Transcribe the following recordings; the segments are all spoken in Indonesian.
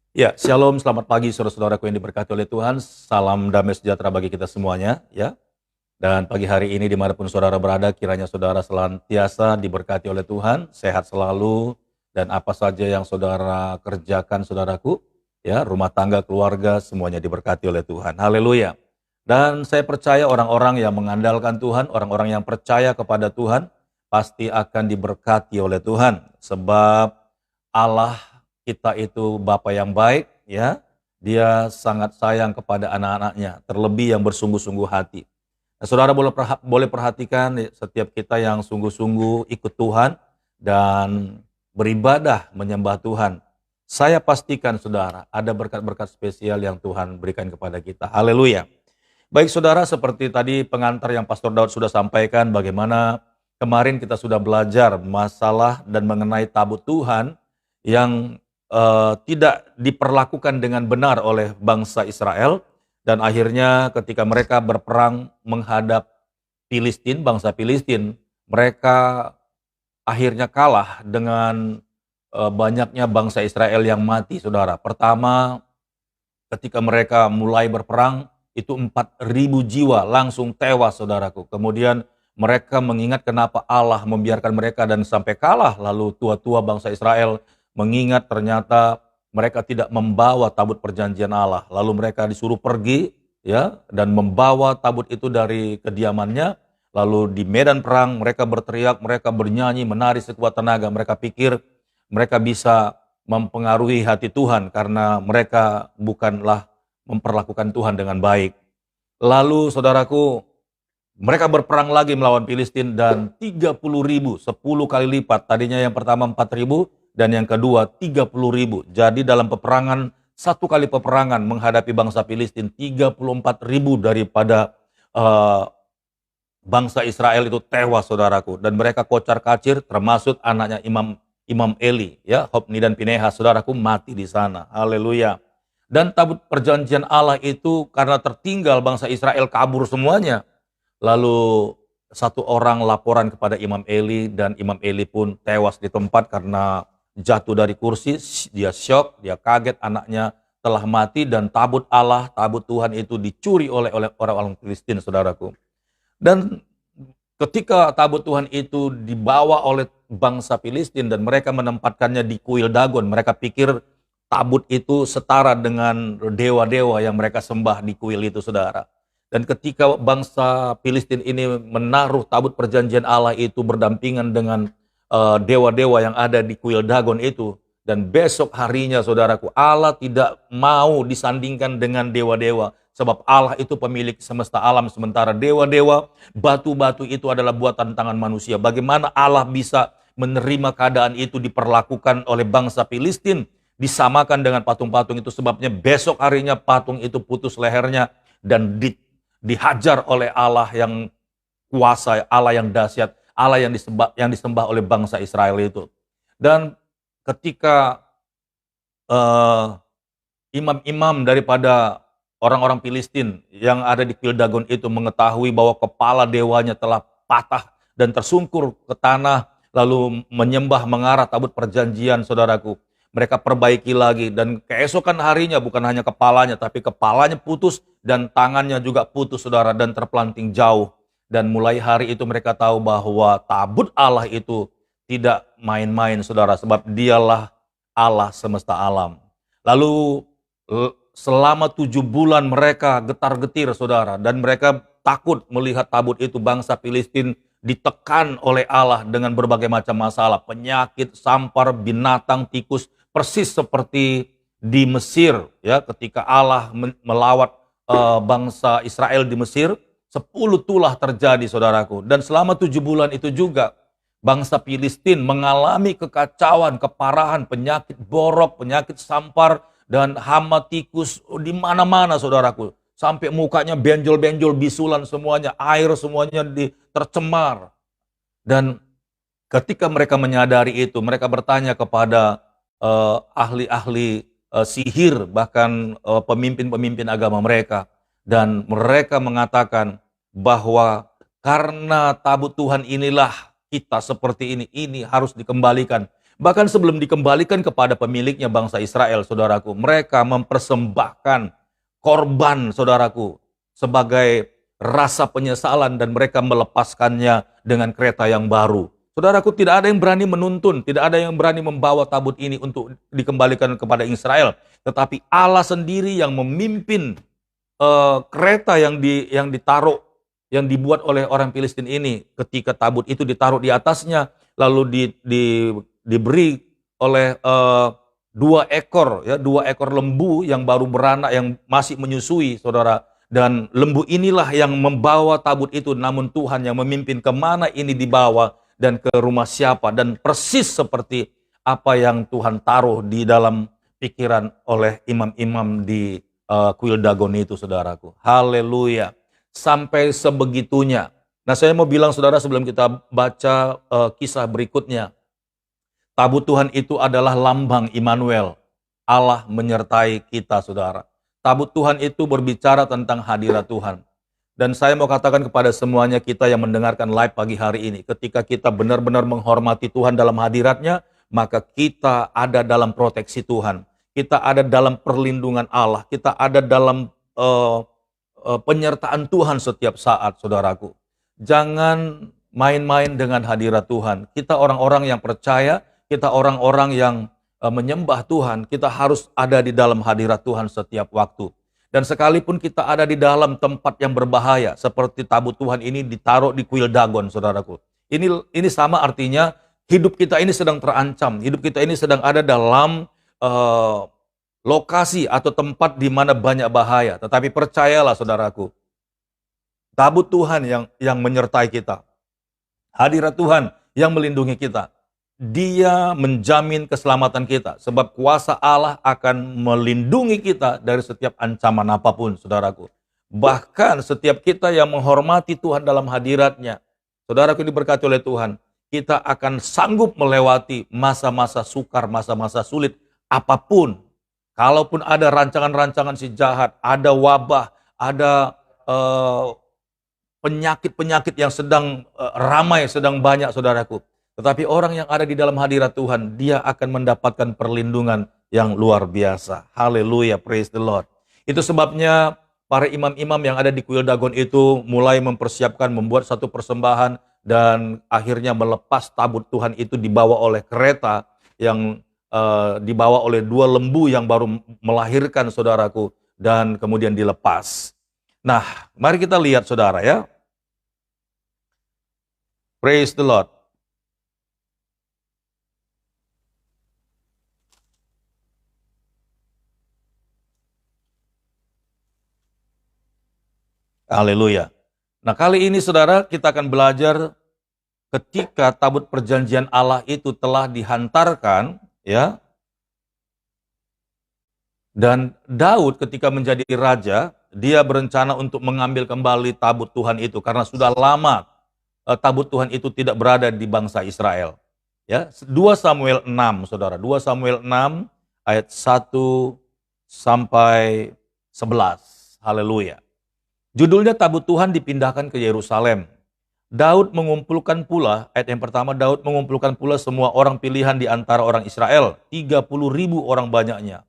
Ya, shalom, selamat pagi saudara-saudaraku yang diberkati oleh Tuhan. Salam damai sejahtera bagi kita semuanya, ya. Dan pagi hari ini dimanapun saudara berada, kiranya saudara senantiasa diberkati oleh Tuhan, sehat selalu, dan apa saja yang saudara kerjakan, saudaraku, ya, rumah tangga, keluarga, semuanya diberkati oleh Tuhan. Haleluya. Dan saya percaya orang-orang yang mengandalkan Tuhan, orang-orang yang percaya kepada Tuhan, pasti akan diberkati oleh Tuhan. Sebab Allah kita itu Bapa yang baik, ya. Dia sangat sayang kepada anak-anaknya, terlebih yang bersungguh-sungguh hati. Nah, saudara boleh perhatikan setiap kita yang sungguh-sungguh ikut Tuhan dan beribadah menyembah Tuhan. Saya pastikan saudara, ada berkat-berkat spesial yang Tuhan berikan kepada kita. Haleluya. Baik saudara, seperti tadi pengantar yang Pastor Daud sudah sampaikan, bagaimana kemarin kita sudah belajar masalah dan mengenai tabut Tuhan yang tidak diperlakukan dengan benar oleh bangsa Israel, dan akhirnya ketika mereka berperang menghadap Filistin, bangsa Filistin, mereka akhirnya kalah dengan banyaknya bangsa Israel yang mati, saudara. Pertama, ketika mereka mulai berperang, itu 4.000 jiwa langsung tewas, saudaraku. Kemudian mereka mengingat kenapa Allah membiarkan mereka dan sampai kalah. Lalu tua-tua bangsa Israel mengingat ternyata mereka tidak membawa tabut perjanjian Allah. Lalu mereka disuruh pergi, ya, dan membawa tabut itu dari kediamannya. Lalu di medan perang mereka berteriak, mereka bernyanyi, menari sekuat tenaga. Mereka pikir mereka bisa mempengaruhi hati Tuhan karena mereka bukanlah memperlakukan Tuhan dengan baik. Lalu saudaraku, mereka berperang lagi melawan Filistin dan 30.000, 10 kali lipat. Tadinya yang pertama 4.000 dan yang kedua 30.000. Jadi dalam peperangan, satu kali peperangan menghadapi bangsa Filistin, 34.000 daripada bangsa Israel itu tewas, saudaraku. Dan mereka kocar-kacir, termasuk anaknya Imam Eli, ya, Hofni dan Pinehas, saudaraku, mati di sana. Haleluya. Dan tabut perjanjian Allah itu karena tertinggal bangsa Israel kabur semuanya. Lalu satu orang laporan kepada Imam Eli dan Imam Eli pun tewas di tempat karena jatuh dari kursi. Dia syok, dia kaget anaknya telah mati dan tabut Allah, tabut Tuhan itu dicuri oleh orang-orang Filistin, saudaraku. Dan ketika tabut Tuhan itu dibawa oleh bangsa Filistin dan mereka menempatkannya di kuil Dagon, mereka pikir tabut itu setara dengan dewa-dewa yang mereka sembah di kuil itu, saudara. Dan ketika bangsa Filistin ini menaruh tabut perjanjian Allah itu berdampingan dengan dewa-dewa yang ada di kuil Dagon itu, dan besok harinya, saudaraku, Allah tidak mau disandingkan dengan dewa-dewa. Sebab Allah itu pemilik semesta alam, sementara dewa-dewa, batu-batu itu adalah buatan tangan manusia. Bagaimana Allah bisa menerima keadaan itu diperlakukan oleh bangsa Filistin, disamakan dengan patung-patung itu, sebabnya besok harinya patung itu putus lehernya dan dihajar oleh Allah yang kuasa, Allah yang dahsyat, Allah yang disembah oleh bangsa Israel itu. Dan ketika imam-imam daripada orang-orang Filistin yang ada di kuil Dagon itu mengetahui bahwa kepala dewanya telah patah dan tersungkur ke tanah, lalu menyembah mengarah tabut perjanjian, saudaraku. Mereka perbaiki lagi dan keesokan harinya bukan hanya kepalanya, tapi kepalanya putus dan tangannya juga putus, saudara, dan terpelanting jauh. Dan mulai hari itu mereka tahu bahwa tabut Allah itu tidak main-main, saudara, sebab dialah Allah semesta alam. Lalu selama 7 bulan mereka getar-getir, saudara, dan mereka takut melihat tabut itu. Bangsa Filistin ditekan oleh Allah dengan berbagai macam masalah, penyakit, sampar, binatang, tikus, persis seperti di Mesir, ya, ketika Allah melawat bangsa Israel di Mesir. 10 tulah terjadi, saudaraku. Dan selama 7 bulan itu juga bangsa Filistin mengalami kekacauan, keparahan, penyakit borok, penyakit sampar, dan hama tikus di mana-mana, saudaraku. Sampai mukanya benjol-benjol, bisulan semuanya, air semuanya tercemar. Dan ketika mereka menyadari itu, mereka bertanya kepada ahli-ahli sihir, bahkan pemimpin-pemimpin agama mereka. Dan mereka mengatakan bahwa karena tabut Tuhan inilah kita seperti ini harus dikembalikan. Bahkan sebelum dikembalikan kepada pemiliknya bangsa Israel, saudaraku, mereka mempersembahkan korban, saudaraku, sebagai rasa penyesalan dan mereka melepaskannya dengan kereta yang baru. Saudaraku, tidak ada yang berani menuntun, tidak ada yang berani membawa tabut ini untuk dikembalikan kepada Israel. Tetapi Allah sendiri yang memimpin kereta yang ditaruh, yang dibuat oleh orang Filistin ini. Ketika tabut itu ditaruh di atasnya, lalu diberi oleh dua ekor lembu yang baru beranak, yang masih menyusui, saudara. Dan lembu inilah yang membawa tabut itu, namun Tuhan yang memimpin kemana ini dibawa dan ke rumah siapa. Dan persis seperti apa yang Tuhan taruh di dalam pikiran oleh imam-imam di kuil Dagon itu, saudaraku. Haleluya. Sampai sebegitunya. Nah, saya mau bilang, saudara, sebelum kita baca kisah berikutnya. Tabut Tuhan itu adalah lambang Immanuel. Allah menyertai kita, saudara. Tabut Tuhan itu berbicara tentang hadirat Tuhan. Dan saya mau katakan kepada semuanya kita yang mendengarkan live pagi hari ini, ketika kita benar-benar menghormati Tuhan dalam hadiratnya, maka kita ada dalam proteksi Tuhan. Kita ada dalam perlindungan Allah. Kita ada dalam penyertaan Tuhan setiap saat, saudaraku. Jangan main-main dengan hadirat Tuhan. Kita orang-orang yang percaya, kita orang-orang yang menyembah Tuhan, kita harus ada di dalam hadirat Tuhan setiap waktu. Dan sekalipun kita ada di dalam tempat yang berbahaya, seperti tabut Tuhan ini ditaruh di kuil Dagon, saudaraku. Ini sama artinya hidup kita ini sedang terancam, hidup kita ini sedang ada dalam lokasi atau tempat di mana banyak bahaya. Tetapi percayalah, saudaraku, tabut Tuhan yang menyertai kita, hadirat Tuhan yang melindungi kita. Dia menjamin keselamatan kita, sebab kuasa Allah akan melindungi kita dari setiap ancaman apapun, saudaraku. Bahkan setiap kita yang menghormati Tuhan dalam hadiratnya, saudaraku diberkati oleh Tuhan, kita akan sanggup melewati masa-masa sukar, masa-masa sulit apapun. Kalaupun ada rancangan-rancangan si jahat, ada wabah, ada penyakit-penyakit yang sedang ramai, sedang banyak, saudaraku. Tetapi orang yang ada di dalam hadirat Tuhan, dia akan mendapatkan perlindungan yang luar biasa. Haleluya, praise the Lord. Itu sebabnya para imam-imam yang ada di kuil Dagon itu mulai mempersiapkan, membuat satu persembahan, dan akhirnya melepas tabut Tuhan itu dibawa oleh kereta yang dibawa oleh dua lembu yang baru melahirkan, saudaraku, dan kemudian dilepas. Nah, mari kita lihat, saudara, ya. Praise the Lord. Haleluya. Nah, kali ini, saudara, kita akan belajar ketika tabut perjanjian Allah itu telah dihantarkan, ya. Dan Daud ketika menjadi raja, dia berencana untuk mengambil kembali tabut Tuhan itu karena sudah lama tabut Tuhan itu tidak berada di bangsa Israel. Ya, 2 Samuel 6, saudara. 2 Samuel 6 ayat 1 sampai 11. Haleluya. Judulnya tabut Tuhan dipindahkan ke Yerusalem. Daud mengumpulkan pula, ayat yang pertama, Daud mengumpulkan pula semua orang pilihan di antara orang Israel, 30.000 orang banyaknya.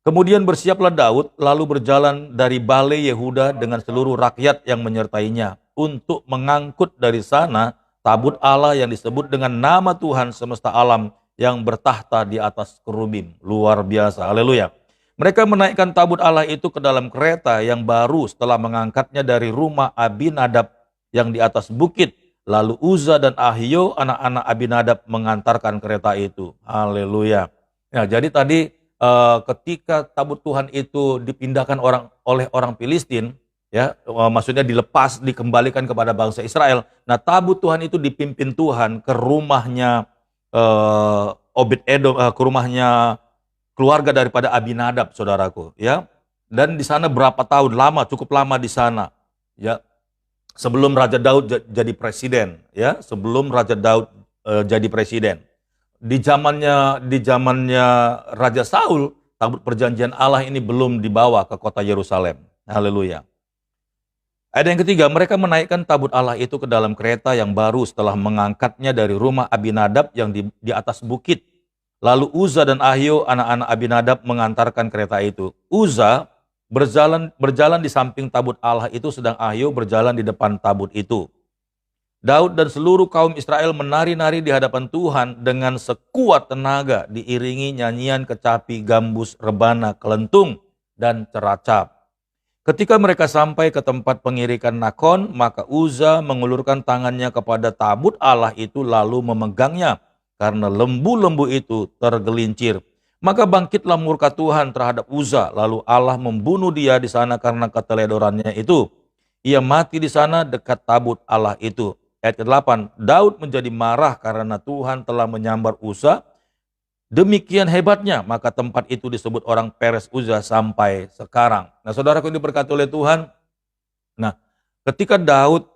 Kemudian bersiaplah Daud, lalu berjalan dari Balai Yehuda dengan seluruh rakyat yang menyertainya, untuk mengangkut dari sana tabut Allah yang disebut dengan nama Tuhan semesta alam yang bertahta di atas kerubim. Luar biasa, haleluya. Mereka menaikkan tabut Allah itu ke dalam kereta yang baru setelah mengangkatnya dari rumah Abinadab yang di atas bukit. Lalu Uza dan Ahio, anak-anak Abinadab, mengantarkan kereta itu. Haleluya. Ya, jadi tadi ketika tabut Tuhan itu dipindahkan oleh orang Filistin, ya, maksudnya dilepas, dikembalikan kepada bangsa Israel. Nah, tabut Tuhan itu dipimpin Tuhan ke rumahnya Obed-Edom, ke rumahnya keluarga daripada Abinadab, saudaraku, ya. Dan di sana berapa tahun? Cukup lama di sana, ya. Sebelum Raja Daud jadi presiden, ya, sebelum Raja Daud jadi presiden. Di zamannya Raja Saul, tabut perjanjian Allah ini belum dibawa ke kota Yerusalem. Haleluya. Ayat yang ketiga, mereka menaikkan tabut Allah itu ke dalam kereta yang baru setelah mengangkatnya dari rumah Abinadab yang di atas bukit. Lalu Uza dan Ahio, anak-anak Abinadab, mengantarkan kereta itu. Uza berjalan di samping tabut Allah itu, sedang Ahio berjalan di depan tabut itu. Daud dan seluruh kaum Israel menari-nari di hadapan Tuhan dengan sekuat tenaga, diiringi nyanyian kecapi, gambus, rebana, kelentung, dan ceracap. Ketika mereka sampai ke tempat pengirikan Nakon, maka Uza mengulurkan tangannya kepada tabut Allah itu lalu memegangnya, karena lembu-lembu itu tergelincir. Maka bangkitlah murka Tuhan terhadap Uza, lalu Allah membunuh dia di sana karena keteledorannya itu. Ia mati di sana dekat tabut Allah itu. Ayat ke-8, Daud menjadi marah karena Tuhan telah menyambar Uza. Demikian hebatnya, maka tempat itu disebut orang Peres Uza sampai sekarang. Nah, saudaraku yang diberkati oleh Tuhan, nah, ketika Daud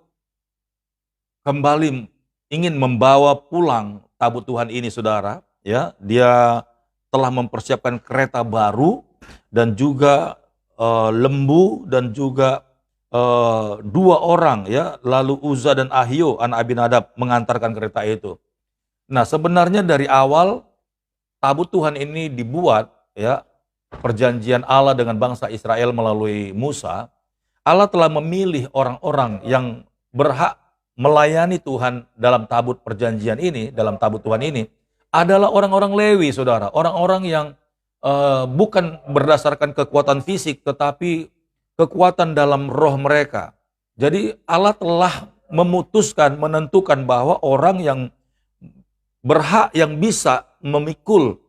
kembali ingin membawa pulang tabut Tuhan ini, saudara, ya, dia telah mempersiapkan kereta baru dan juga lembu dan juga dua orang, ya, lalu Uza dan Ahio anak Abinadab mengantarkan kereta itu. Nah, sebenarnya dari awal tabut Tuhan ini dibuat, ya, perjanjian Allah dengan bangsa Israel melalui Musa. Allah telah memilih orang-orang yang berhak melayani Tuhan dalam tabut perjanjian ini, dalam tabut Tuhan ini, adalah orang-orang Lewi, saudara. Orang-orang yang bukan berdasarkan kekuatan fisik, tetapi kekuatan dalam roh mereka. Jadi Allah telah memutuskan, menentukan bahwa orang yang berhak, yang bisa memikul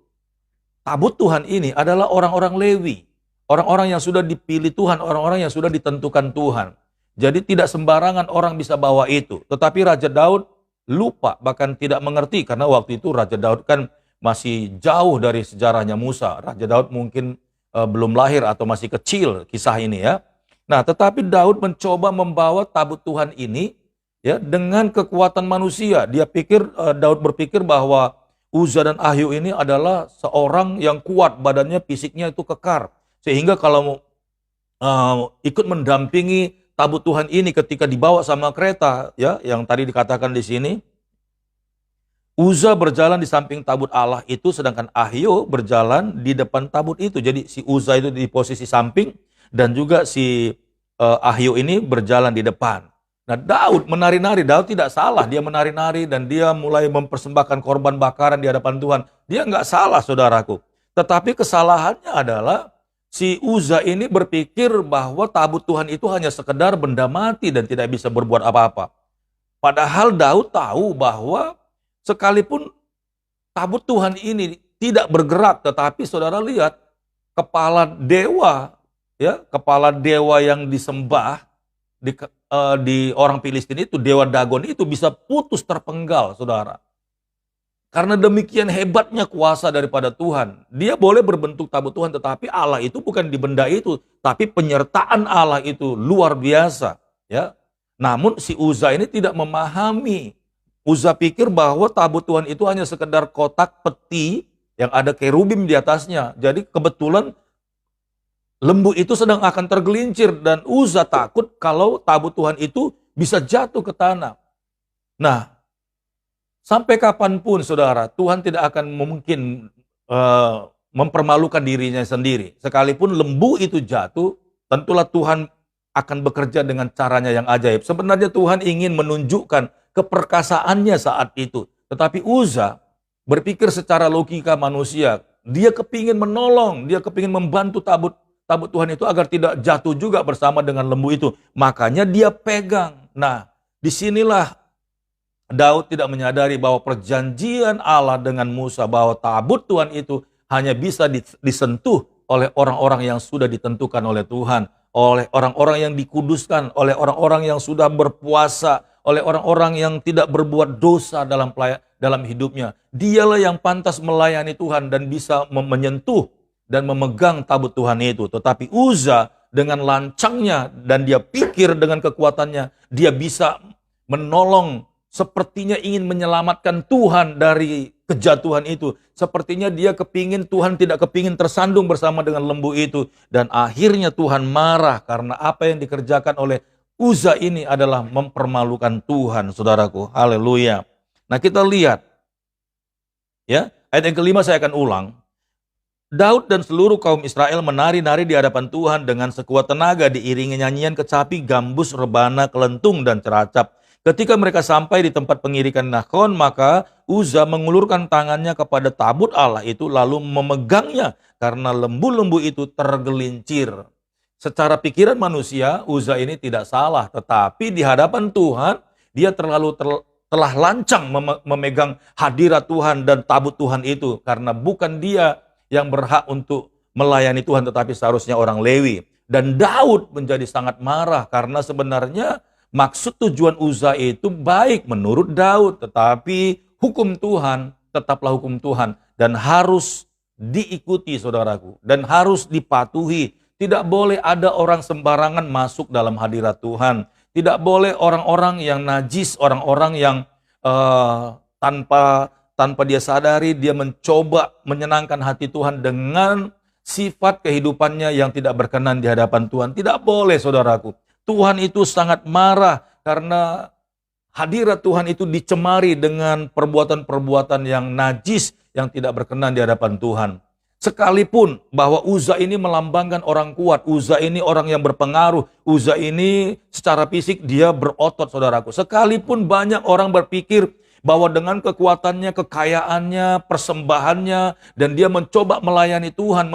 tabut Tuhan ini adalah orang-orang Lewi. Orang-orang yang sudah dipilih Tuhan, orang-orang yang sudah ditentukan Tuhan. Jadi tidak sembarangan orang bisa bawa itu. Tetapi Raja Daud lupa, bahkan tidak mengerti, karena waktu itu Raja Daud kan masih jauh dari sejarahnya Musa. Raja Daud mungkin belum lahir atau masih kecil kisah ini, ya. Nah, tetapi Daud mencoba membawa tabut Tuhan ini, ya, dengan kekuatan manusia. Daud berpikir bahwa Uza dan Ahio ini adalah seorang yang kuat, badannya, fisiknya itu kekar. Sehingga kalau ikut mendampingi tabut Tuhan ini ketika dibawa sama kereta, ya, yang tadi dikatakan di sini, Uza berjalan di samping tabut Allah itu, sedangkan Ahio berjalan di depan tabut itu. Jadi si Uza itu di posisi samping dan juga si Ahio ini berjalan di depan. Nah, Daud menari-nari. Daud tidak salah, dia menari-nari dan dia mulai mempersembahkan korban bakaran di hadapan Tuhan. Dia nggak salah, saudaraku. Tetapi kesalahannya adalah si Uza ini berpikir bahwa tabut Tuhan itu hanya sekedar benda mati dan tidak bisa berbuat apa-apa. Padahal Daud tahu bahwa sekalipun tabut Tuhan ini tidak bergerak, tetapi saudara lihat kepala dewa, ya, kepala dewa yang disembah di orang Filistin itu, dewa Dagon itu bisa putus terpenggal, saudara. Karena demikian hebatnya kuasa daripada Tuhan. Dia boleh berbentuk tabut Tuhan, tetapi Allah itu bukan di benda itu, tapi penyertaan Allah itu luar biasa, ya. Namun si Uza ini tidak memahami. Uza pikir bahwa tabut Tuhan itu hanya sekedar kotak peti yang ada kerubim di atasnya. Jadi kebetulan lembu itu sedang akan tergelincir dan Uza takut kalau tabut Tuhan itu bisa jatuh ke tanah. Nah, sampai kapanpun, saudara, Tuhan tidak akan mungkin mempermalukan dirinya sendiri. Sekalipun lembu itu jatuh, tentulah Tuhan akan bekerja dengan caranya yang ajaib. Sebenarnya Tuhan ingin menunjukkan keperkasaannya saat itu. Tetapi Uza berpikir secara logika manusia. Dia kepingin menolong, dia kepingin membantu tabut Tuhan itu agar tidak jatuh juga bersama dengan lembu itu. Makanya dia pegang. Nah, disinilah Daud tidak menyadari bahwa perjanjian Allah dengan Musa, bahwa tabut Tuhan itu hanya bisa disentuh oleh orang-orang yang sudah ditentukan oleh Tuhan, oleh orang-orang yang dikuduskan, oleh orang-orang yang sudah berpuasa, oleh orang-orang yang tidak berbuat dosa dalam hidupnya. Dialah yang pantas melayani Tuhan dan bisa menyentuh dan memegang tabut Tuhan itu. Tetapi Uza dengan lancangnya dan dia pikir dengan kekuatannya, dia bisa menolong, sepertinya ingin menyelamatkan Tuhan dari kejatuhan itu. Sepertinya dia kepingin, Tuhan tidak kepingin tersandung bersama dengan lembu itu. Dan akhirnya Tuhan marah karena apa yang dikerjakan oleh Uza ini adalah mempermalukan Tuhan, saudaraku. Haleluya. Nah, kita lihat, ya, ayat yang kelima saya akan ulang. Daud dan seluruh kaum Israel menari-nari di hadapan Tuhan dengan sekuat tenaga, diiringi nyanyian kecapi, gambus, rebana, kelentung, dan ceracap. Ketika mereka sampai di tempat pengirikan Nakon, maka Uza mengulurkan tangannya kepada tabut Allah itu, lalu memegangnya karena lembu-lembu itu tergelincir. Secara pikiran manusia, Uza ini tidak salah, tetapi di hadapan Tuhan, dia telah lancang memegang hadirat Tuhan dan tabut Tuhan itu, karena bukan dia yang berhak untuk melayani Tuhan, tetapi seharusnya orang Lewi. Dan Daud menjadi sangat marah karena sebenarnya maksud tujuan Uza itu baik menurut Daud, tetapi hukum Tuhan tetaplah hukum Tuhan dan harus diikuti, saudaraku, dan harus dipatuhi. Tidak boleh ada orang sembarangan masuk dalam hadirat Tuhan. Tidak boleh orang-orang yang najis, orang-orang yang tanpa dia sadari dia mencoba menyenangkan hati Tuhan dengan sifat kehidupannya yang tidak berkenan di hadapan Tuhan. Tidak boleh, saudaraku. Tuhan itu sangat marah karena hadirat Tuhan itu dicemari dengan perbuatan-perbuatan yang najis yang tidak berkenan di hadapan Tuhan. Sekalipun bahwa Uza ini melambangkan orang kuat, Uza ini orang yang berpengaruh, Uza ini secara fisik dia berotot, saudaraku. Sekalipun banyak orang berpikir bahwa dengan kekuatannya, kekayaannya, persembahannya, dan dia mencoba melayani Tuhan,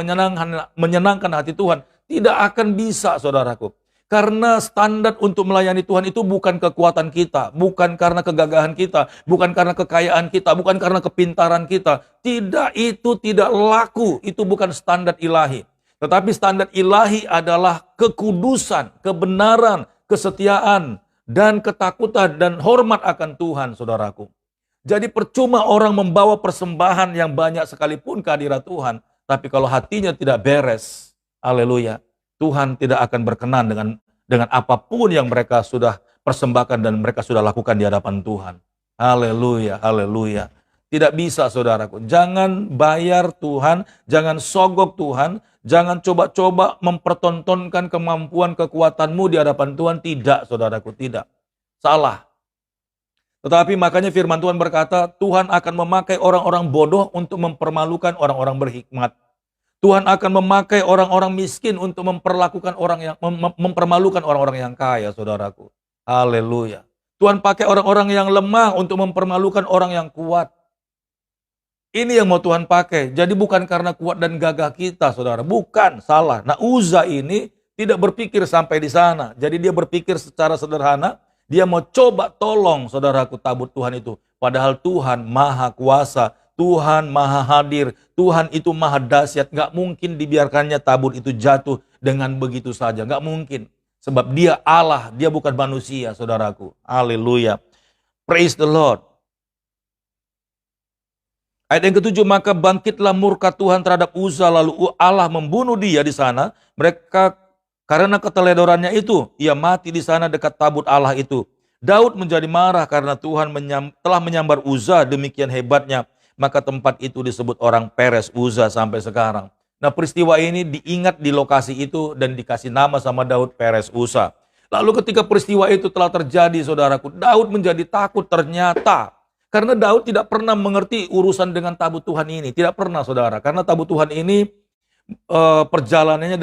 menyenangkan hati Tuhan, tidak akan bisa, saudaraku. Karena standar untuk melayani Tuhan itu bukan kekuatan kita, bukan karena kegagahan kita, bukan karena kekayaan kita, bukan karena kepintaran kita. Tidak, itu tidak laku, itu bukan standar ilahi. Tetapi standar ilahi adalah kekudusan, kebenaran, kesetiaan, dan ketakutan dan hormat akan Tuhan, saudaraku. Jadi percuma orang membawa persembahan yang banyak sekalipun ke hadirat Tuhan, tapi kalau hatinya tidak beres, haleluya, Tuhan tidak akan berkenan dengan apapun yang mereka sudah persembahkan dan mereka sudah lakukan di hadapan Tuhan. Haleluya, haleluya. Tidak bisa, saudaraku. Jangan bayar Tuhan, jangan sogok Tuhan, jangan coba-coba mempertontonkan kemampuan kekuatanmu di hadapan Tuhan. Tidak, saudaraku, tidak. Salah. Tetapi makanya firman Tuhan berkata, Tuhan akan memakai orang-orang bodoh untuk mempermalukan orang-orang berhikmat. Tuhan akan memakai orang-orang miskin untuk mempermalukan orang-orang yang kaya, saudaraku. Haleluya. Tuhan pakai orang-orang yang lemah untuk mempermalukan orang yang kuat. Ini yang mau Tuhan pakai. Jadi bukan karena kuat dan gagah kita, saudara. Bukan, salah. Nah, Uza ini tidak berpikir sampai di sana. Jadi dia berpikir secara sederhana. Dia mau coba tolong, saudaraku, tabut Tuhan itu. Padahal Tuhan maha kuasa. Tuhan maha hadir, Tuhan itu maha dahsyat, gak mungkin dibiarkannya tabut itu jatuh dengan begitu saja, gak mungkin. Sebab dia Allah, dia bukan manusia, saudaraku. Haleluya. Praise the Lord. Ayat yang ketujuh, maka bangkitlah murka Tuhan terhadap Uza, lalu Allah membunuh dia di sana. Mereka karena keteledorannya itu, ia mati di sana dekat tabut Allah itu. Daud menjadi marah karena Tuhan telah menyambar Uza demikian hebatnya. Maka tempat itu disebut orang Peres Uza sampai sekarang. Nah, peristiwa ini diingat di lokasi itu dan dikasih nama sama Daud, Peres Uza. Lalu ketika peristiwa itu telah terjadi, saudaraku, Daud menjadi takut ternyata. Karena Daud tidak pernah mengerti urusan dengan tabut Tuhan ini. Tidak pernah, saudara. Karena tabut Tuhan ini perjalanannya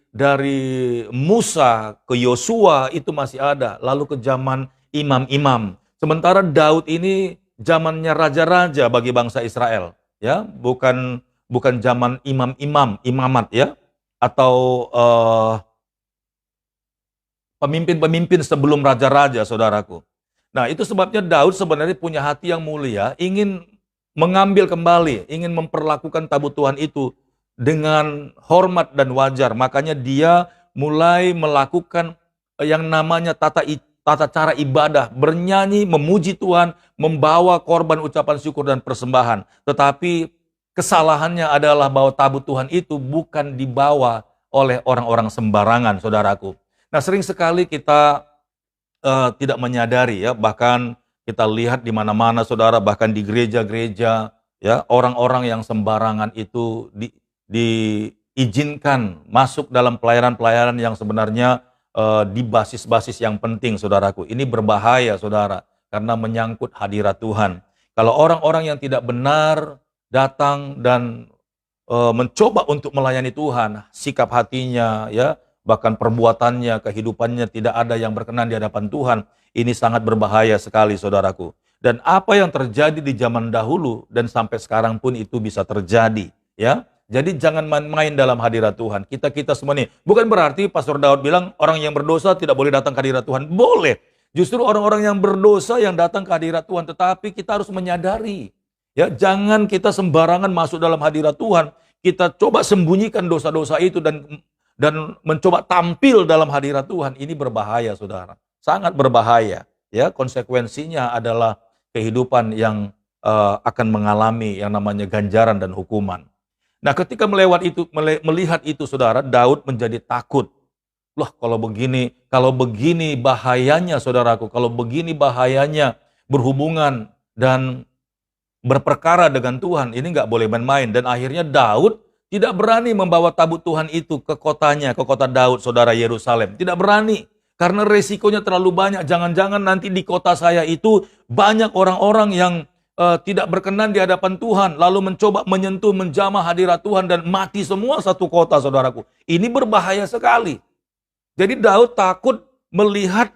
dari Musa ke Yosua itu masih ada. Lalu ke zaman imam-imam. Sementara Daud ini zamannya raja-raja bagi bangsa Israel, ya, bukan zaman imam-imam, imamat, ya, atau pemimpin-pemimpin sebelum raja-raja, saudaraku. Nah, itu sebabnya Daud sebenarnya punya hati yang mulia, ingin mengambil kembali, ingin memperlakukan tabut Tuhan itu dengan hormat dan wajar. Makanya dia mulai melakukan yang namanya tata cara ibadah, bernyanyi, memuji Tuhan, membawa korban ucapan syukur dan persembahan. Tetapi kesalahannya adalah bahwa tabut Tuhan itu bukan dibawa oleh orang-orang sembarangan, saudaraku. Nah, sering sekali kita tidak menyadari, ya, bahkan kita lihat di mana-mana, saudara, bahkan di gereja-gereja, ya, orang-orang yang sembarangan itu diizinkan masuk dalam pelayanan-pelayanan yang sebenarnya di basis-basis yang penting, saudaraku. Ini berbahaya, saudara, karena menyangkut hadirat Tuhan. Kalau orang-orang yang tidak benar datang dan mencoba untuk melayani Tuhan, sikap hatinya, ya, bahkan perbuatannya, kehidupannya tidak ada yang berkenan di hadapan Tuhan, ini sangat berbahaya sekali, saudaraku. Dan apa yang terjadi di zaman dahulu dan sampai sekarang pun itu bisa terjadi, ya. Jadi jangan main-main dalam hadirat Tuhan. Kita semua nih, bukan berarti Pastor Daud bilang orang yang berdosa tidak boleh datang ke hadirat Tuhan. Boleh. Justru orang-orang yang berdosa yang datang ke hadirat Tuhan, tetapi kita harus menyadari, ya, jangan kita sembarangan masuk dalam hadirat Tuhan. Kita coba sembunyikan dosa-dosa itu dan mencoba tampil dalam hadirat Tuhan. Ini berbahaya, saudara. Sangat berbahaya. Ya, konsekuensinya adalah kehidupan yang akan mengalami yang namanya ganjaran dan hukuman. Nah, ketika melihat itu, saudara, Daud menjadi takut. Loh, kalau begini bahayanya, saudaraku, kalau begini bahayanya berhubungan dan berperkara dengan Tuhan, ini nggak boleh main-main. Dan akhirnya Daud tidak berani membawa tabut Tuhan itu ke kotanya, ke kota Daud, saudara, Yerusalem. Tidak berani, karena resikonya terlalu banyak. Jangan-jangan nanti di kota saya itu banyak orang-orang yang tidak berkenan di hadapan Tuhan, lalu mencoba menyentuh, menjamah hadirat Tuhan dan mati semua satu kota, saudaraku. Ini berbahaya sekali. Jadi Daud takut melihat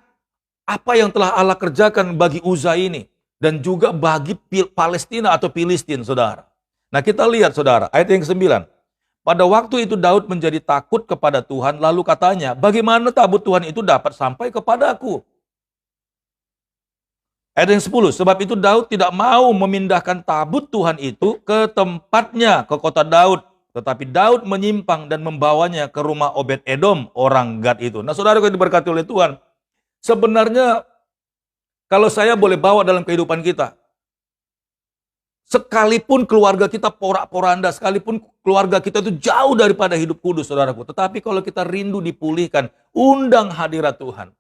apa yang telah Allah kerjakan bagi Uza ini dan juga bagi Palestina atau Filistin, saudara. Nah, kita lihat, saudara, ayat yang ke-9. Pada waktu itu Daud menjadi takut kepada Tuhan, lalu katanya, bagaimana tabut Tuhan itu dapat sampai kepadaku? Ayat yang 10, sebab itu Daud tidak mau memindahkan tabut Tuhan itu ke tempatnya, ke kota Daud. Tetapi Daud menyimpang dan membawanya ke rumah Obed-Edom, orang Gad itu. Nah, saudara yang diberkati oleh Tuhan, sebenarnya kalau saya boleh bawa dalam kehidupan kita, sekalipun keluarga kita porak-poranda, sekalipun keluarga kita itu jauh daripada hidup kudus, saudaraku. Tetapi kalau kita rindu dipulihkan, undang hadirat Tuhan.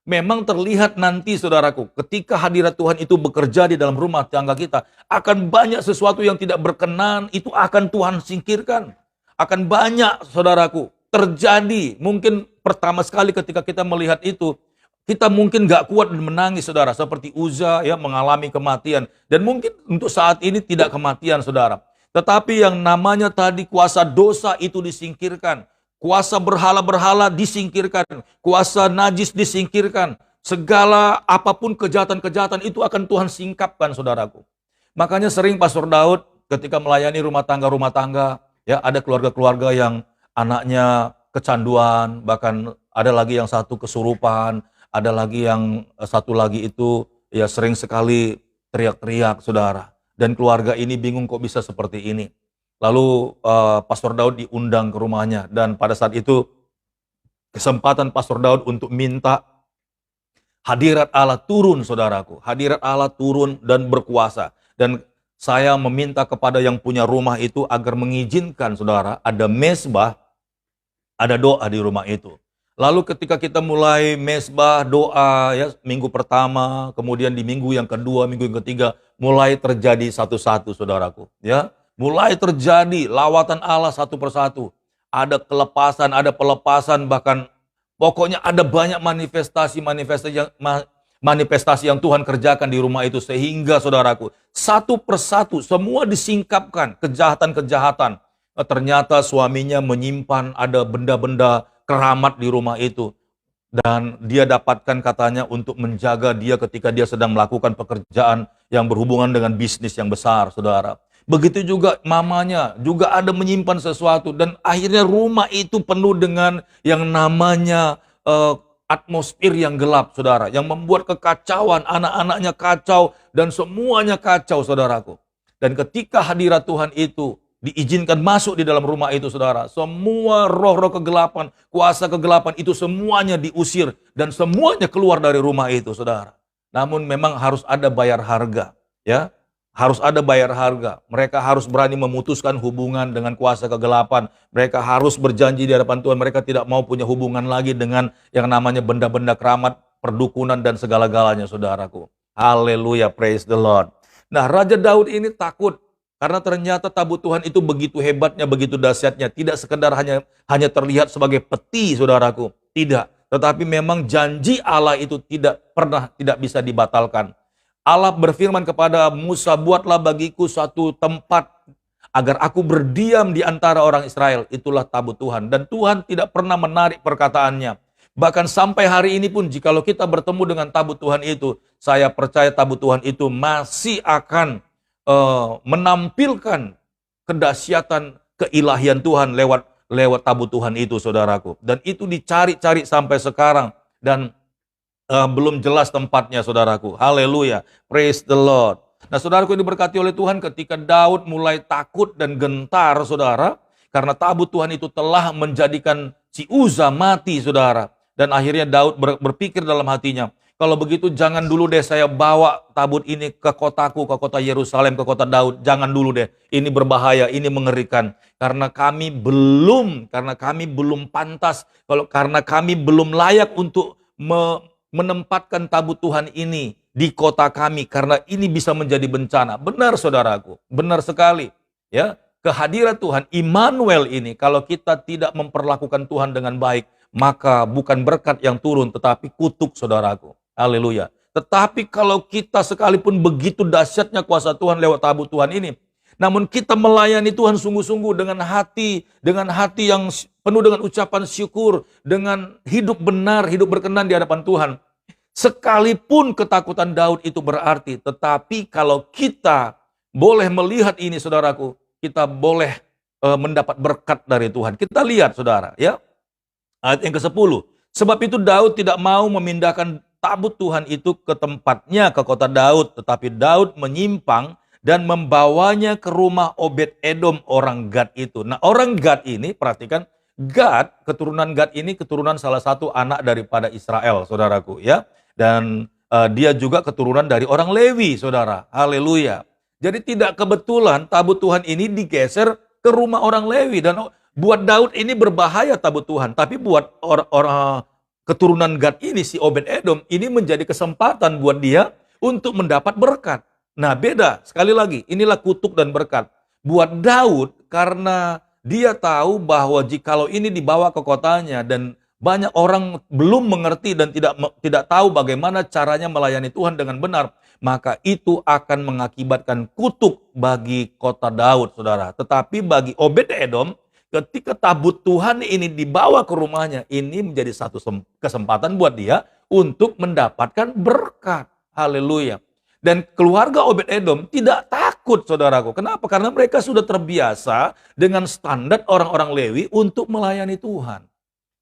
Memang terlihat nanti, saudaraku, ketika hadirat Tuhan itu bekerja di dalam rumah tangga kita, akan banyak sesuatu yang tidak berkenan, itu akan Tuhan singkirkan. Akan banyak, saudaraku, terjadi. Mungkin pertama sekali ketika kita melihat itu, kita mungkin gak kuat dan menangis, saudara. Seperti Uza, ya, mengalami kematian. Dan mungkin untuk saat ini tidak kematian, saudara. Tetapi yang namanya tadi kuasa dosa itu disingkirkan. Kuasa berhala-berhala disingkirkan, kuasa najis disingkirkan, segala apapun kejahatan-kejahatan itu akan Tuhan singkapkan, saudaraku. Makanya sering Pastor Daud ketika melayani rumah tangga, ya, ada keluarga-keluarga yang anaknya kecanduan, bahkan ada lagi yang satu kesurupan, ada lagi yang satu lagi itu ya sering sekali teriak-teriak, saudara. Dan keluarga ini bingung kok bisa seperti ini. Lalu Pastor Daud diundang ke rumahnya, dan pada saat itu kesempatan Pastor Daud untuk minta hadirat Allah turun, saudaraku. Hadirat Allah turun dan berkuasa. Dan saya meminta kepada yang punya rumah itu agar mengizinkan, saudara, ada mezbah, ada doa di rumah itu. Lalu ketika kita mulai mezbah, doa, ya, minggu pertama, kemudian di minggu yang kedua, minggu yang ketiga, mulai terjadi satu-satu, saudaraku, ya. Mulai terjadi lawatan Allah satu persatu. Ada kelepasan, ada pelepasan, bahkan pokoknya ada banyak manifestasi yang Tuhan kerjakan di rumah itu. Sehingga, saudaraku, satu persatu semua disingkapkan kejahatan-kejahatan. Ternyata suaminya menyimpan ada benda-benda keramat di rumah itu. Dan dia dapatkan katanya untuk menjaga dia ketika dia sedang melakukan pekerjaan yang berhubungan dengan bisnis yang besar, saudara. Begitu juga mamanya juga ada menyimpan sesuatu, dan akhirnya rumah itu penuh dengan yang namanya atmosfer yang gelap, saudara, yang membuat kekacauan, anak-anaknya kacau dan semuanya kacau, saudaraku. Dan ketika hadirat Tuhan itu diizinkan masuk di dalam rumah itu, saudara, semua roh-roh kegelapan, kuasa kegelapan itu semuanya diusir dan semuanya keluar dari rumah itu, saudara. Namun memang harus ada bayar harga, ya. Harus ada bayar harga. Mereka harus berani memutuskan hubungan dengan kuasa kegelapan. Mereka harus berjanji di hadapan Tuhan. Mereka tidak mau punya hubungan lagi dengan yang namanya benda-benda keramat, perdukunan, dan segala-galanya, saudaraku. Haleluya, praise the Lord. Nah, Raja Daud ini takut. Karena ternyata tabut Tuhan itu begitu hebatnya, begitu dahsyatnya. Tidak sekedar hanya terlihat sebagai peti, saudaraku. Tidak. Tetapi memang janji Allah itu tidak bisa dibatalkan. Allah berfirman kepada Musa, buatlah bagiku suatu tempat agar aku berdiam di antara orang Israel. Itulah tabut Tuhan. Dan Tuhan tidak pernah menarik perkataannya. Bahkan sampai hari ini pun, jikalau kita bertemu dengan tabut Tuhan itu, saya percaya tabut Tuhan itu masih akan menampilkan kedahsyatan keilahian Tuhan lewat tabut Tuhan itu, saudaraku. Dan itu dicari-cari sampai sekarang. Dan belum jelas tempatnya, saudaraku. Haleluya. Praise the Lord. Nah, saudaraku yang diberkati oleh Tuhan, ketika Daud mulai takut dan gentar, saudara, karena tabut Tuhan itu telah menjadikan si Uza mati, saudara. Dan akhirnya Daud berpikir dalam hatinya, kalau begitu jangan dulu deh saya bawa tabut ini ke kotaku, ke kota Yerusalem, ke kota Daud. Jangan dulu deh. Ini berbahaya, ini mengerikan. Karena kami belum pantas, karena kami belum layak untuk menempatkan tabut Tuhan ini di kota kami, karena ini bisa menjadi bencana. Benar, saudaraku, benar sekali. Ya, kehadiran Tuhan Immanuel ini, kalau kita tidak memperlakukan Tuhan dengan baik, maka bukan berkat yang turun, tetapi kutuk, saudaraku. Haleluya. Tetapi kalau kita sekalipun begitu dahsyatnya kuasa Tuhan lewat tabut Tuhan ini, namun kita melayani Tuhan sungguh-sungguh dengan hati yang penuh dengan ucapan syukur, dengan hidup benar, hidup berkenan di hadapan Tuhan. Sekalipun ketakutan Daud itu berarti, tetapi kalau kita boleh melihat ini, saudaraku, kita boleh mendapat berkat dari Tuhan. Kita lihat, saudara, ya. Ayat yang ke-10. Sebab itu Daud tidak mau memindahkan tabut Tuhan itu ke tempatnya, ke kota Daud, tetapi Daud menyimpang dan membawanya ke rumah Obed-Edom orang Gad itu. Nah, orang Gad ini, perhatikan, keturunan Gad ini keturunan salah satu anak daripada Israel, saudaraku, ya. Dan dia juga keturunan dari orang Lewi, saudara. Haleluya. Jadi tidak kebetulan tabut Tuhan ini digeser ke rumah orang Lewi. Dan buat Daud ini berbahaya tabut Tuhan. Tapi buat orang keturunan Gad ini, si Obed-Edom, ini menjadi kesempatan buat dia untuk mendapat berkat. Nah, beda. Sekali lagi, inilah kutuk dan berkat. Buat Daud, karena dia tahu bahwa jikalau ini dibawa ke kotanya dan banyak orang belum mengerti dan tidak tahu bagaimana caranya melayani Tuhan dengan benar, maka itu akan mengakibatkan kutuk bagi kota Daud, saudara. Tetapi bagi Obed-Edom, ketika tabut Tuhan ini dibawa ke rumahnya, ini menjadi satu kesempatan buat dia untuk mendapatkan berkat. Haleluya. Dan keluarga Obed-Edom tidak takut, saudaraku. Kenapa? Karena mereka sudah terbiasa dengan standar orang-orang Lewi untuk melayani Tuhan.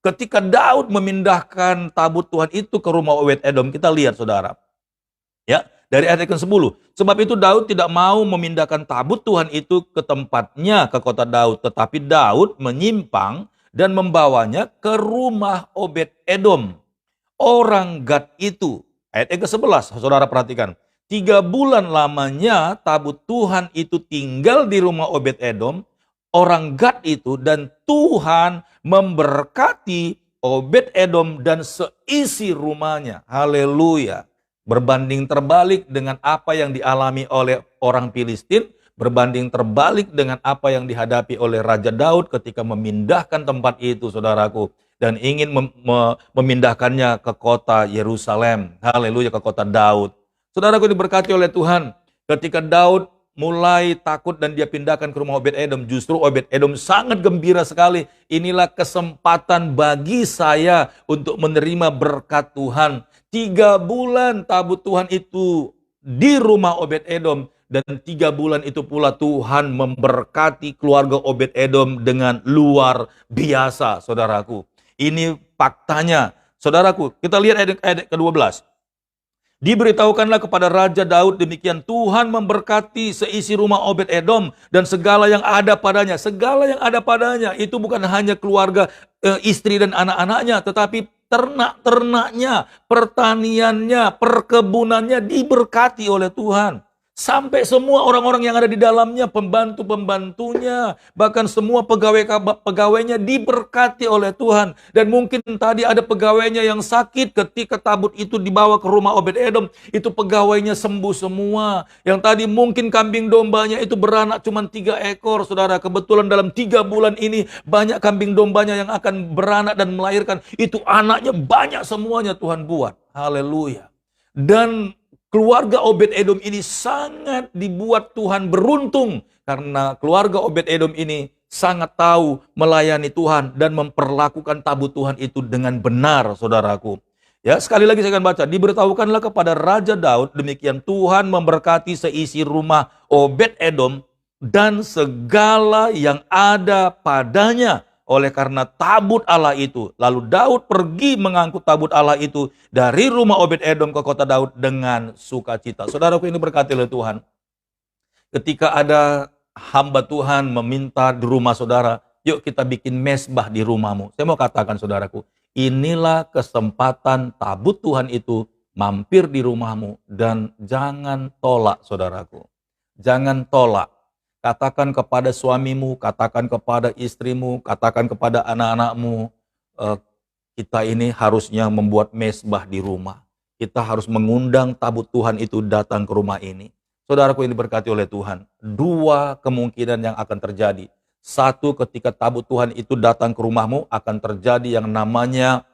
Ketika Daud memindahkan tabut Tuhan itu ke rumah Obed-Edom, kita lihat, saudara. Ya, dari ayat ke-10. Sebab itu Daud tidak mau memindahkan tabut Tuhan itu ke tempatnya, ke kota Daud. Tetapi Daud menyimpang dan membawanya ke rumah Obed-Edom, orang Gad itu. Ayat ke-11, saudara perhatikan. 3 bulan lamanya tabut Tuhan itu tinggal di rumah Obed-Edom, orang Gad itu, dan Tuhan memberkati Obed-Edom dan seisi rumahnya. Haleluya. Berbanding terbalik dengan apa yang dialami oleh orang Filistin, berbanding terbalik dengan apa yang dihadapi oleh Raja Daud ketika memindahkan tempat itu, saudaraku, dan ingin memindahkannya ke kota Yerusalem. Haleluya, ke kota Daud. Saudaraku diberkati oleh Tuhan, ketika Daud mulai takut dan dia pindahkan ke rumah Obed-Edom, justru Obed-Edom sangat gembira sekali. Inilah kesempatan bagi saya untuk menerima berkat Tuhan. 3 bulan tabut Tuhan itu di rumah Obed-Edom, dan 3 bulan itu pula Tuhan memberkati keluarga Obed-Edom dengan luar biasa, saudaraku. Ini faktanya, saudaraku. Kita lihat ayat ke-12. Diberitahukanlah kepada Raja Daud demikian, Tuhan memberkati seisi rumah Obed-Edom dan segala yang ada padanya. Segala yang ada padanya itu bukan hanya keluarga, istri dan anak-anaknya, tetapi ternak-ternaknya, pertaniannya, perkebunannya diberkati oleh Tuhan. Sampai semua orang-orang yang ada di dalamnya, pembantu-pembantunya, bahkan semua pegawai-pegawainya diberkati oleh Tuhan. Dan mungkin tadi ada pegawainya yang sakit ketika tabut itu dibawa ke rumah Obed-Edom, itu pegawainya sembuh semua. Yang tadi mungkin kambing dombanya itu beranak cuma 3 ekor, saudara. Kebetulan dalam 3 bulan ini banyak kambing dombanya yang akan beranak dan melahirkan. Itu anaknya banyak semuanya Tuhan buat. Haleluya. Dan keluarga Obed-Edom ini sangat dibuat Tuhan beruntung karena keluarga Obed-Edom ini sangat tahu melayani Tuhan dan memperlakukan tabut Tuhan itu dengan benar, saudaraku. Ya, sekali lagi saya akan baca. Diberitahukanlah kepada Raja Daud, demikian Tuhan memberkati seisi rumah Obed-Edom dan segala yang ada padanya. Oleh karena tabut Allah itu, lalu Daud pergi mengangkut tabut Allah itu dari rumah Obed-Edom ke kota Daud dengan sukacita. Saudaraku ini berkati oleh Tuhan. Ketika ada hamba Tuhan meminta di rumah saudara, yuk kita bikin mesbah di rumahmu. Saya mau katakan saudaraku, inilah kesempatan tabut Tuhan itu mampir di rumahmu dan jangan tolak saudaraku. Jangan tolak. Katakan kepada suamimu, katakan kepada istrimu, katakan kepada anak-anakmu, kita ini harusnya membuat mesbah di rumah. Kita harus mengundang tabut Tuhan itu datang ke rumah ini. Saudaraku ini diberkati oleh Tuhan. 2 kemungkinan yang akan terjadi. 1, ketika tabut Tuhan itu datang ke rumahmu, akan terjadi yang namanya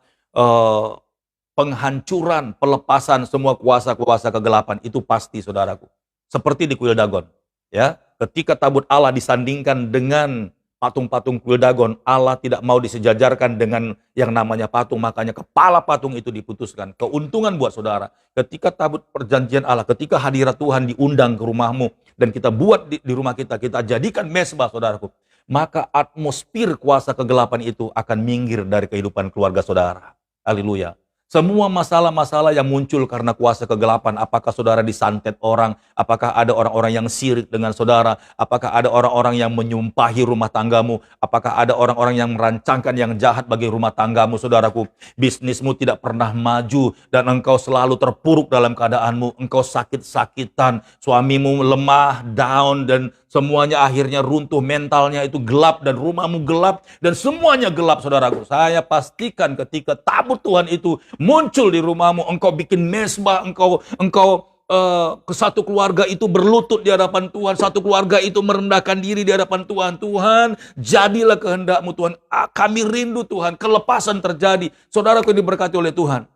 penghancuran, pelepasan semua kuasa-kuasa kegelapan. Itu pasti saudaraku. Seperti di kuil Dagon. Ya, ketika tabut Allah disandingkan dengan patung-patung kuil Dagon, Allah tidak mau disejajarkan dengan yang namanya patung, makanya kepala patung itu diputuskan. Keuntungan buat saudara, ketika tabut perjanjian Allah, ketika hadirat Tuhan diundang ke rumahmu, dan kita buat di rumah kita jadikan mesbah saudaraku, maka atmosfer kuasa kegelapan itu akan minggir dari kehidupan keluarga saudara. Haleluya. Semua masalah-masalah yang muncul karena kuasa kegelapan, apakah saudara disantet orang, apakah ada orang-orang yang sirik dengan saudara, apakah ada orang-orang yang menyumpahi rumah tanggamu, apakah ada orang-orang yang merancangkan yang jahat bagi rumah tanggamu, saudaraku. Bisnismu tidak pernah maju dan engkau selalu terpuruk dalam keadaanmu, engkau sakit-sakitan, suamimu lemah, down, dan semuanya akhirnya runtuh, mentalnya itu gelap dan rumahmu gelap dan semuanya gelap saudaraku. Saya pastikan ketika tabut Tuhan itu muncul di rumahmu, engkau bikin mesbah, engkau ke satu keluarga itu berlutut di hadapan Tuhan, satu keluarga itu merendahkan diri di hadapan Tuhan. Tuhan, jadilah kehendak-Mu Tuhan. Kami rindu Tuhan, kelepasan terjadi. Saudaraku diberkati oleh Tuhan.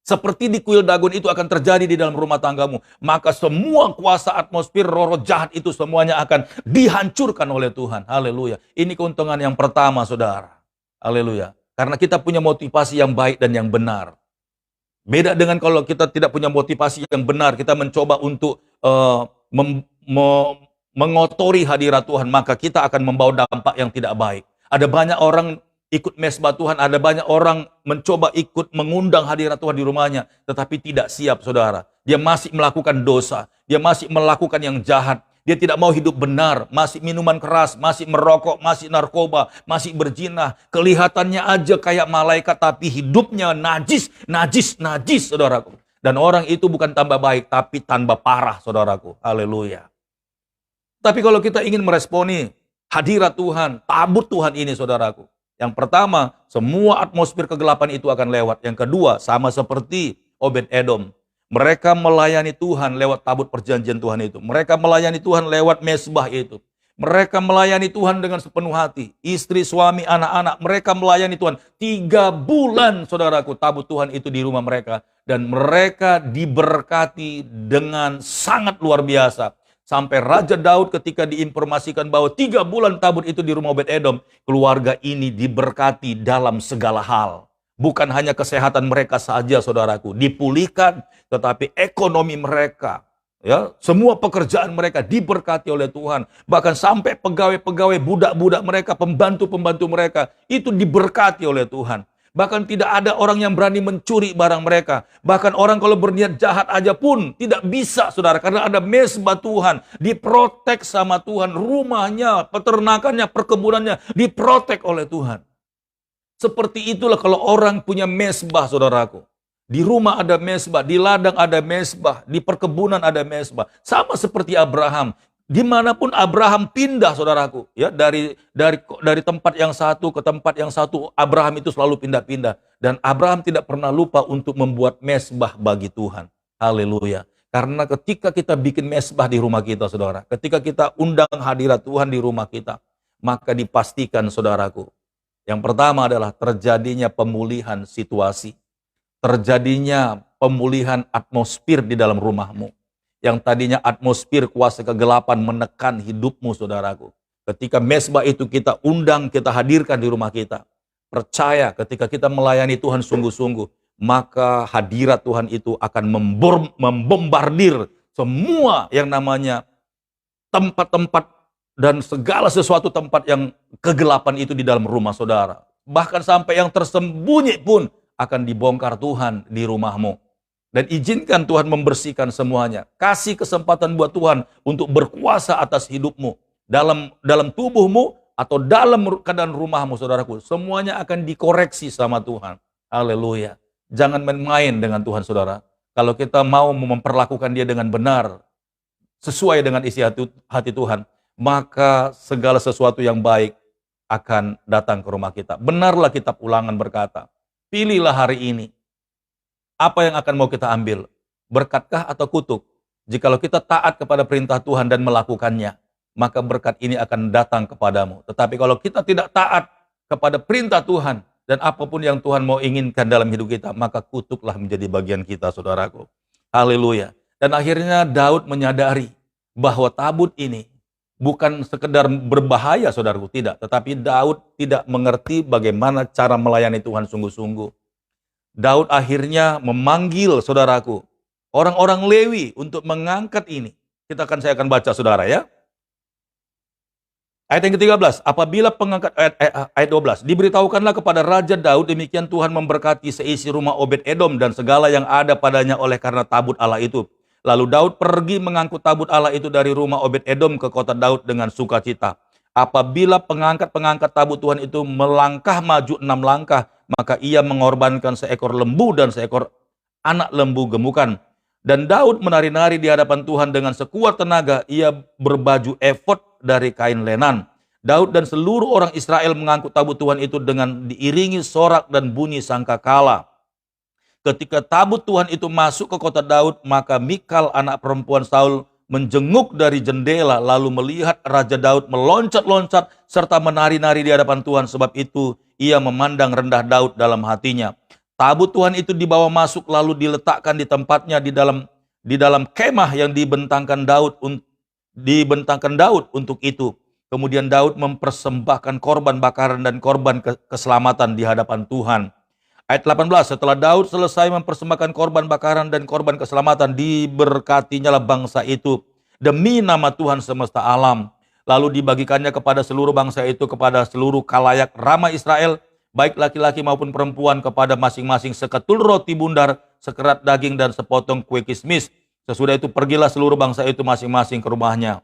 Seperti di kuil Dagon itu akan terjadi di dalam rumah tanggamu. Maka semua kuasa atmosfer roh-roh jahat itu semuanya akan dihancurkan oleh Tuhan. Haleluya. Ini keuntungan yang pertama saudara. Haleluya. Karena kita punya motivasi yang baik dan yang benar. Beda dengan kalau kita tidak punya motivasi yang benar. Kita mencoba untuk mengotori hadirat Tuhan. Maka kita akan membawa dampak yang tidak baik. Ada banyak orang ikut mesbah Tuhan, ada banyak orang mencoba ikut mengundang hadirat Tuhan di rumahnya, tetapi tidak siap saudara. Dia masih melakukan dosa, dia masih melakukan yang jahat, dia tidak mau hidup benar, masih minuman keras, masih merokok, masih narkoba, masih berzina. Kelihatannya aja kayak malaikat, tapi hidupnya najis saudaraku. Dan orang itu bukan tambah baik, tapi tambah parah saudaraku. Haleluya. Tapi kalau kita ingin meresponi hadirat Tuhan, tabut Tuhan ini saudaraku, yang pertama, semua atmosfer kegelapan itu akan lewat. Yang kedua, sama seperti Obed-Edom. Mereka melayani Tuhan lewat tabut perjanjian Tuhan itu. Mereka melayani Tuhan lewat mesbah itu. Mereka melayani Tuhan dengan sepenuh hati. Istri, suami, anak-anak, mereka melayani Tuhan. 3 bulan, saudaraku, tabut Tuhan itu di rumah mereka. Dan mereka diberkati dengan sangat luar biasa. Sampai Raja Daud ketika diinformasikan bahwa 3 bulan tabut itu di rumah Obed-Edom, keluarga ini diberkati dalam segala hal. Bukan hanya kesehatan mereka saja saudaraku dipulihkan, tetapi ekonomi mereka, ya, semua pekerjaan mereka diberkati oleh Tuhan. Bahkan sampai pegawai-pegawai, budak-budak mereka, pembantu-pembantu mereka itu diberkati oleh Tuhan. Bahkan tidak ada orang yang berani mencuri barang mereka. Bahkan orang kalau berniat jahat aja pun tidak bisa saudara. Karena ada mesbah Tuhan. Diprotek sama Tuhan. Rumahnya, peternakannya, perkebunannya diprotek oleh Tuhan. Seperti itulah kalau orang punya mesbah saudaraku. Di rumah ada mezbah, di ladang ada mezbah, di perkebunan ada mezbah. Sama seperti Abraham. Dimanapun Abraham pindah, saudaraku, ya dari tempat yang satu ke tempat yang satu, Abraham itu selalu pindah-pindah. Dan Abraham tidak pernah lupa untuk membuat mezbah bagi Tuhan. Haleluya. Karena ketika kita bikin mezbah di rumah kita, saudara, ketika kita undang hadirat Tuhan di rumah kita, maka dipastikan, saudaraku, yang pertama adalah terjadinya pemulihan situasi, terjadinya pemulihan atmosfer di dalam rumahmu. Yang tadinya atmosfer kuasa kegelapan menekan hidupmu, saudaraku. Ketika mezbah itu kita undang, kita hadirkan di rumah kita. Percaya ketika kita melayani Tuhan sungguh-sungguh, maka hadirat Tuhan itu akan membombardir semua yang namanya tempat-tempat dan segala sesuatu tempat yang kegelapan itu di dalam rumah saudara. Bahkan sampai yang tersembunyi pun akan dibongkar Tuhan di rumahmu. Dan izinkan Tuhan membersihkan semuanya. Kasih kesempatan buat Tuhan untuk berkuasa atas hidupmu. Dalam tubuhmu atau dalam keadaan rumahmu, saudaraku. Semuanya akan dikoreksi sama Tuhan. Haleluya. Jangan main-main dengan Tuhan, saudara. Kalau kita mau memperlakukan dia dengan benar, sesuai dengan isi hati Tuhan, maka segala sesuatu yang baik akan datang ke rumah kita. Benarlah kitab Ulangan berkata, pilihlah hari ini. Apa yang akan mau kita ambil? Berkatkah atau kutuk? Jikalau kita taat kepada perintah Tuhan dan melakukannya, maka berkat ini akan datang kepadamu. Tetapi kalau kita tidak taat kepada perintah Tuhan, dan apapun yang Tuhan mau inginkan dalam hidup kita, maka kutuklah menjadi bagian kita, saudaraku. Haleluya. Dan akhirnya Daud menyadari bahwa tabut ini bukan sekedar berbahaya, saudaraku, tidak. Tetapi Daud tidak mengerti bagaimana cara melayani Tuhan sungguh-sungguh. Daud akhirnya memanggil, saudaraku, orang-orang Lewi untuk mengangkat ini. Saya akan baca, saudara, ya. Ayat yang ke-13, apabila pengangkat, ayat 12, diberitahukanlah kepada Raja Daud, demikian Tuhan memberkati seisi rumah Obed-Edom dan segala yang ada padanya oleh karena tabut Allah itu. Lalu Daud pergi mengangkut tabut Allah itu dari rumah Obed-Edom ke kota Daud dengan sukacita. Apabila pengangkat-pengangkat tabut Tuhan itu melangkah maju 6 langkah, maka ia mengorbankan seekor lembu dan seekor anak lembu gemukan. Dan Daud menari-nari di hadapan Tuhan dengan sekuat tenaga, ia berbaju efod dari kain lenan. Daud dan seluruh orang Israel mengangkut tabut Tuhan itu dengan diiringi sorak dan bunyi sangkakala. Ketika tabut Tuhan itu masuk ke kota Daud, maka Mikal anak perempuan Saul menjenguk dari jendela lalu melihat Raja Daud meloncat-loncat serta menari-nari di hadapan Tuhan. Sebab itu ia memandang rendah Daud dalam hatinya. Tabut Tuhan itu dibawa masuk lalu diletakkan di tempatnya di dalam kemah yang dibentangkan Daud untuk itu. Kemudian Daud mempersembahkan korban bakaran dan korban keselamatan di hadapan Tuhan. Ayat 18, setelah Daud selesai mempersembahkan korban bakaran dan korban keselamatan, diberkatinya bangsa itu demi nama Tuhan semesta alam. Lalu dibagikannya kepada seluruh bangsa itu, kepada seluruh khalayak ramai Israel, baik laki-laki maupun perempuan, kepada masing-masing seketul roti bundar, sekerat daging dan sepotong kue kismis. Sesudah itu pergilah seluruh bangsa itu masing-masing ke rumahnya.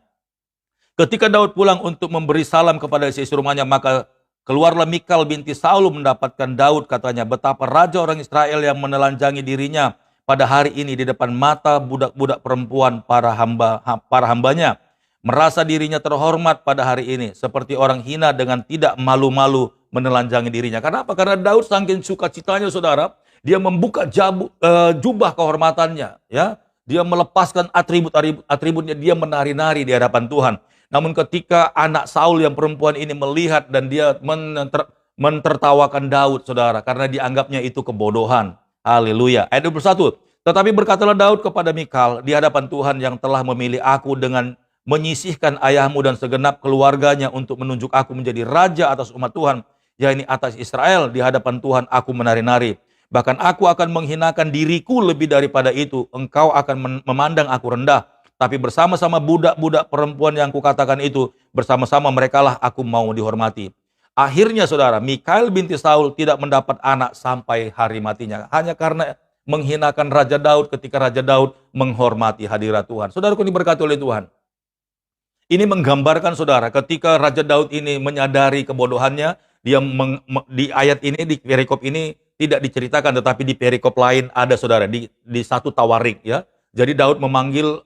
Ketika Daud pulang untuk memberi salam kepada isi rumahnya, maka keluarlah Mikal binti Saul mendapatkan Daud, katanya, betapa raja orang Israel yang menelanjangi dirinya pada hari ini di depan mata budak-budak perempuan para hambanya, merasa dirinya terhormat pada hari ini, seperti orang hina dengan tidak malu-malu menelanjangi dirinya. Kenapa? Karena Daud saking sukacitanya, saudara, dia membuka jubah kehormatannya, ya. Dia melepaskan atributnya, dia menari-nari di hadapan Tuhan. Namun ketika anak Saul yang perempuan ini melihat dan dia mentertawakan Daud, saudara, karena dianggapnya itu kebodohan. Haleluya. Ayat 21. Tetapi berkatalah Daud kepada Mikal, di hadapan Tuhan yang telah memilih aku dengan menyisihkan ayahmu dan segenap keluarganya untuk menunjuk aku menjadi raja atas umat Tuhan, yakni atas Israel, di hadapan Tuhan aku menari-nari. Bahkan aku akan menghinakan diriku lebih daripada itu. Engkau akan memandang aku rendah. Tapi bersama-sama budak-budak perempuan yang kukatakan itu, bersama-sama merekalah aku mau dihormati. Akhirnya, saudara, Mikal binti Saul tidak mendapat anak sampai hari matinya. Hanya karena menghinakan Raja Daud ketika Raja Daud menghormati hadirat Tuhan. Saudaraku diberkati oleh Tuhan. Ini menggambarkan, saudara, ketika Raja Daud ini menyadari kebodohannya, dia di ayat ini, di perikop ini, tidak diceritakan, tetapi di perikop lain ada saudara, di satu Tawarik ya. Jadi Daud memanggil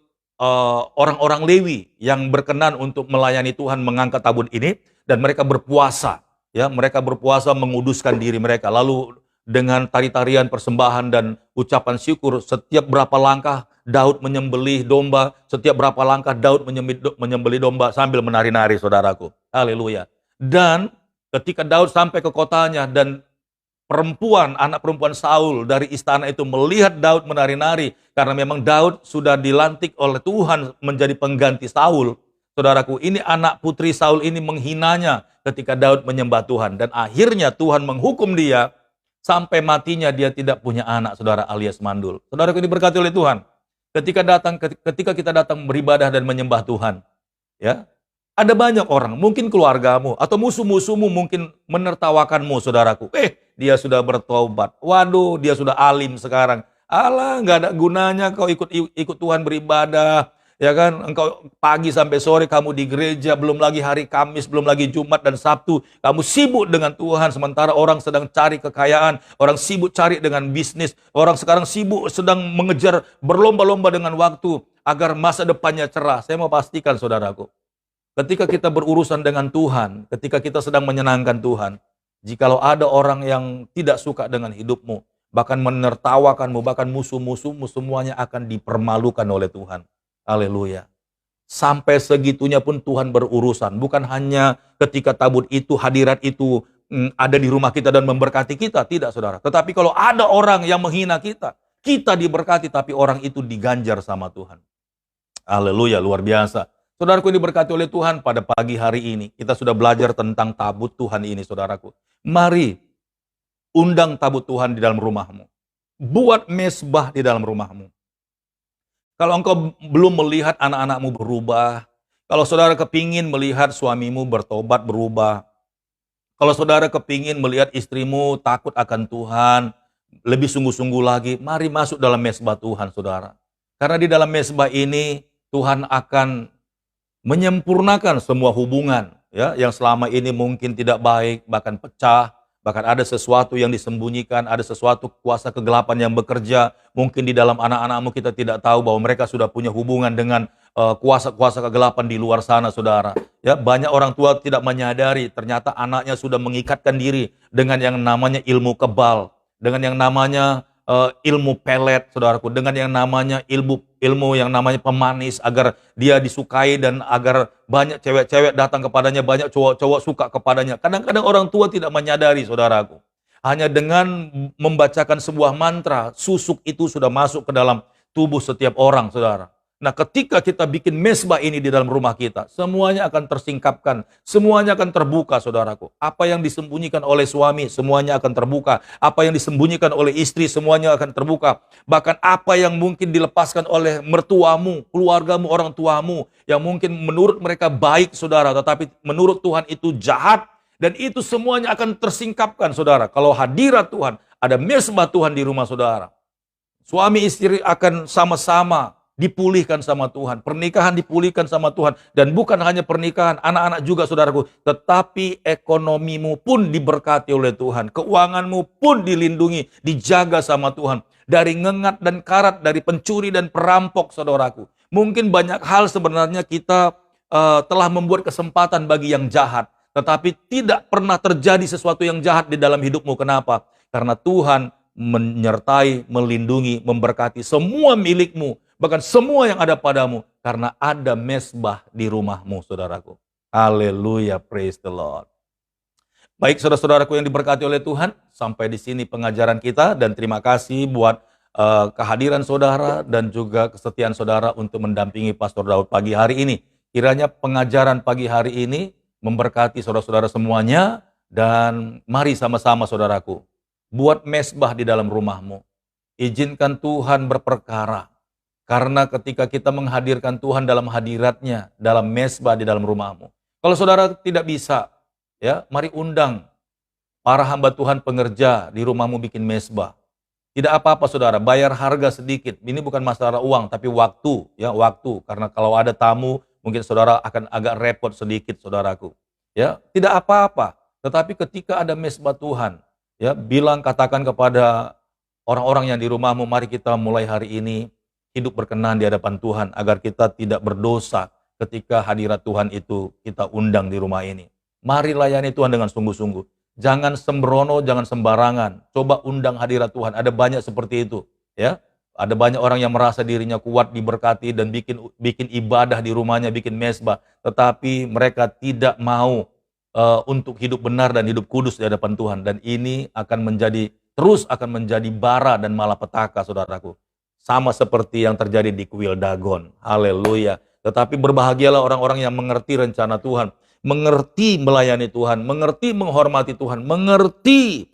orang-orang Lewi yang berkenan untuk melayani Tuhan mengangkat tabut ini, dan mereka berpuasa ya, mereka berpuasa menguduskan diri mereka, lalu dengan tari-tarian persembahan dan ucapan syukur, setiap berapa langkah Daud menyembelih domba, setiap berapa langkah Daud menyembelih domba sambil menari-nari, saudaraku. Haleluya. Dan ketika Daud sampai ke kotanya dan anak perempuan Saul dari istana itu melihat Daud menari-nari, karena memang Daud sudah dilantik oleh Tuhan menjadi pengganti Saul. Saudaraku, ini anak putri Saul ini menghinanya ketika Daud menyembah Tuhan, dan akhirnya Tuhan menghukum dia sampai matinya dia tidak punya anak, saudara, alias mandul. Saudaraku, ini diberkati oleh Tuhan. Ketika kita datang beribadah dan menyembah Tuhan, ya, ada banyak orang, mungkin keluargamu atau musuh-musuhmu mungkin menertawakanmu, saudaraku. Dia sudah bertobat. Waduh, dia sudah alim sekarang. Alah, nggak ada gunanya kau ikut Tuhan beribadah. Ya kan, engkau pagi sampai sore kamu di gereja, belum lagi hari Kamis, belum lagi Jumat dan Sabtu, kamu sibuk dengan Tuhan, sementara orang sedang cari kekayaan, orang sibuk cari dengan bisnis, orang sekarang sibuk sedang mengejar berlomba-lomba dengan waktu agar masa depannya cerah. Saya mau pastikan, saudaraku, ketika kita berurusan dengan Tuhan, ketika kita sedang menyenangkan Tuhan, jikalau ada orang yang tidak suka dengan hidupmu, bahkan menertawakanmu, bahkan musuh-musuhmu, semuanya akan dipermalukan oleh Tuhan. Haleluya. Sampai segitunya pun Tuhan berurusan. Bukan hanya ketika tabut itu, hadirat itu ada di rumah kita dan memberkati kita. Tidak, saudara. Tetapi kalau ada orang yang menghina kita, kita diberkati, tapi orang itu diganjar sama Tuhan. Haleluya, luar biasa. Saudaraku, diberkati oleh Tuhan, pada pagi hari ini kita sudah belajar tentang tabut Tuhan ini, saudaraku. Mari undang tabut Tuhan di dalam rumahmu. Buat mesbah di dalam rumahmu. Kalau engkau belum melihat anak-anakmu berubah, kalau saudara kepingin melihat suamimu bertobat berubah, kalau saudara kepingin melihat istrimu takut akan Tuhan, lebih sungguh-sungguh lagi, mari masuk dalam mesbah Tuhan, saudara. Karena di dalam mesbah ini Tuhan akan menyempurnakan semua hubungan ya yang selama ini mungkin tidak baik, bahkan pecah. Bahkan ada sesuatu yang disembunyikan, ada sesuatu kuasa kegelapan yang bekerja. Mungkin di dalam anak-anakmu kita tidak tahu bahwa mereka sudah punya hubungan dengan kuasa-kuasa kegelapan di luar sana, saudara. Ya, banyak orang tua tidak menyadari ternyata anaknya sudah mengikatkan diri dengan yang namanya ilmu kebal, dengan yang namanya ilmu pelet, saudaraku, dengan yang namanya ilmu yang namanya pemanis, agar dia disukai dan agar banyak cewek-cewek datang kepadanya, banyak cowok-cowok suka kepadanya. Kadang-kadang orang tua tidak menyadari, saudaraku. Hanya dengan membacakan sebuah mantra, susuk itu sudah masuk ke dalam tubuh setiap orang, saudara. Nah, ketika kita bikin mesbah ini di dalam rumah kita, semuanya akan tersingkapkan, semuanya akan terbuka, saudaraku. Apa yang disembunyikan oleh suami, semuanya akan terbuka. Apa yang disembunyikan oleh istri, semuanya akan terbuka. Bahkan apa yang mungkin dilepaskan oleh mertuamu, keluargamu, orang tuamu, yang mungkin menurut mereka baik, saudara, tetapi menurut Tuhan itu jahat, dan itu semuanya akan tersingkapkan, saudara. Kalau hadirat Tuhan, ada mesbah Tuhan di rumah saudara. Suami istri akan sama-sama dipulihkan sama Tuhan, pernikahan dipulihkan sama Tuhan, dan bukan hanya pernikahan, anak-anak juga, saudaraku, tetapi ekonomimu pun diberkati oleh Tuhan, keuanganmu pun dilindungi, dijaga sama Tuhan, dari ngengat dan karat, dari pencuri dan perampok, saudaraku. Mungkin banyak hal sebenarnya kita telah membuat kesempatan bagi yang jahat, tetapi tidak pernah terjadi sesuatu yang jahat di dalam hidupmu. Kenapa? Karena Tuhan menyertai, melindungi, memberkati semua milikmu, bahkan semua yang ada padamu, karena ada mesbah di rumahmu, saudaraku. Haleluya, praise the Lord. Baik, saudara-saudaraku yang diberkati oleh Tuhan, sampai di sini pengajaran kita, dan terima kasih buat kehadiran saudara dan juga kesetiaan saudara untuk mendampingi Pastor Daud pagi hari ini. Kiranya pengajaran pagi hari ini memberkati saudara-saudara semuanya, dan mari sama-sama, saudaraku, buat mesbah di dalam rumahmu. Izinkan Tuhan berperkara. Karena ketika kita menghadirkan Tuhan dalam hadiratnya, dalam mesbah di dalam rumahmu. Kalau saudara tidak bisa, ya, mari undang para hamba Tuhan pengerja di rumahmu bikin mesbah. Tidak apa-apa, saudara, bayar harga sedikit. Ini bukan masalah uang, tapi waktu, ya, waktu. Karena kalau ada tamu, mungkin saudara akan agak repot sedikit, saudaraku. Ya, tidak apa-apa. Tetapi ketika ada mesbah Tuhan, Ya, bilang, katakan kepada orang-orang yang di rumahmu, mari kita mulai hari ini hidup berkenan di hadapan Tuhan agar kita tidak berdosa ketika hadirat Tuhan itu kita undang di rumah ini. Mari layani Tuhan dengan sungguh-sungguh. Jangan sembrono, jangan sembarangan. Coba undang hadirat Tuhan. Ada banyak seperti itu, ya. Ada banyak orang yang merasa dirinya kuat, diberkati, dan bikin bikin ibadah di rumahnya, bikin mesbah, tetapi mereka tidak mau untuk hidup benar dan hidup kudus di hadapan Tuhan. Dan ini terus akan menjadi bara dan malapetaka, saudaraku. Sama seperti yang terjadi di kuil Dagon. Haleluya. Tetapi berbahagialah orang-orang yang mengerti rencana Tuhan, mengerti melayani Tuhan, mengerti menghormati Tuhan, mengerti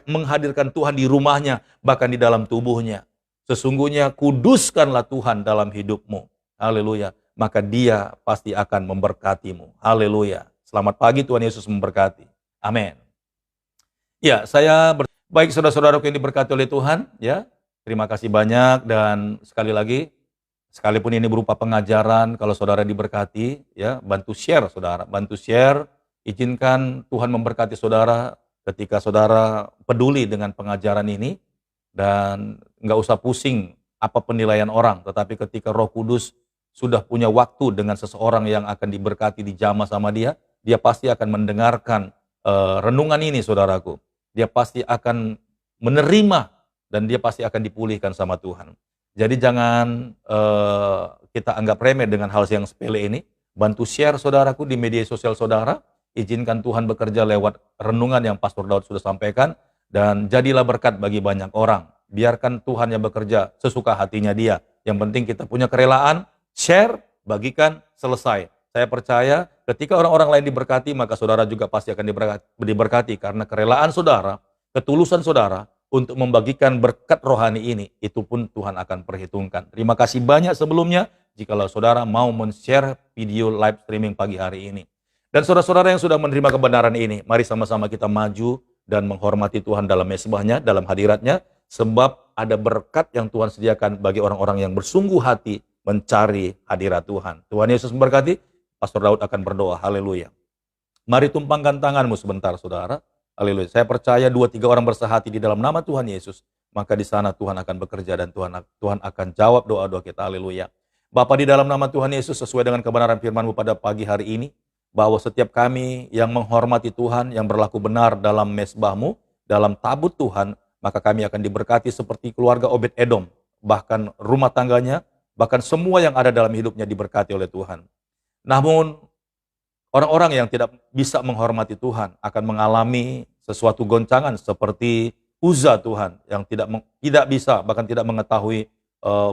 menghadirkan Tuhan di rumahnya, bahkan di dalam tubuhnya. Sesungguhnya kuduskanlah Tuhan dalam hidupmu. Haleluya. Maka Dia pasti akan memberkatimu. Haleluya. Selamat pagi, Tuhan Yesus memberkati. Amin. Ya, baik saudara-saudaraku yang diberkati oleh Tuhan, ya. Terima kasih banyak, dan sekali lagi, sekalipun ini berupa pengajaran, kalau saudara diberkati, ya, bantu share saudara, bantu share, izinkan Tuhan memberkati saudara ketika saudara peduli dengan pengajaran ini, dan nggak usah pusing apa penilaian orang, tetapi ketika Roh Kudus sudah punya waktu dengan seseorang yang akan diberkati, dijamah sama dia pasti akan mendengarkan renungan ini, saudaraku. Dia pasti akan menerima, dan dia pasti akan dipulihkan sama Tuhan. Jadi jangan kita anggap remeh dengan hal yang sepele ini. Bantu share, saudaraku, di media sosial saudara. Izinkan Tuhan bekerja lewat renungan yang Pastor Daud sudah sampaikan, dan jadilah berkat bagi banyak orang. Biarkan Tuhan yang bekerja sesuka hatinya Dia. Yang penting kita punya kerelaan, share, bagikan, selesai. Saya percaya ketika orang-orang lain diberkati, maka saudara juga pasti akan diberkati, karena kerelaan saudara, ketulusan saudara untuk membagikan berkat rohani ini, itu pun Tuhan akan perhitungkan. Terima kasih banyak sebelumnya jikalau saudara mau men-share video live streaming pagi hari ini. Dan saudara-saudara yang sudah menerima kebenaran ini, mari sama-sama kita maju dan menghormati Tuhan dalam mesbahnya, dalam hadiratnya, sebab ada berkat yang Tuhan sediakan bagi orang-orang yang bersungguh hati mencari hadirat Tuhan. Tuhan Yesus memberkati. Pastor Daud akan berdoa. Haleluya. Mari tumpangkan tanganmu sebentar, saudara. Haleluya. Saya percaya 2-3 orang bersehati di dalam nama Tuhan Yesus, maka di sana Tuhan akan bekerja, dan Tuhan akan jawab doa-doa kita. Haleluya. Bapa, di dalam nama Tuhan Yesus, sesuai dengan kebenaran firman-Mu pada pagi hari ini, bahwa setiap kami yang menghormati Tuhan, yang berlaku benar dalam mesbah-Mu, dalam tabut Tuhan, maka kami akan diberkati seperti keluarga Obed Edom, bahkan rumah tangganya, bahkan semua yang ada dalam hidupnya diberkati oleh Tuhan. Namun, orang-orang yang tidak bisa menghormati Tuhan akan mengalami sesuatu goncangan seperti Uza, Tuhan, yang tidak bisa, bahkan tidak mengetahui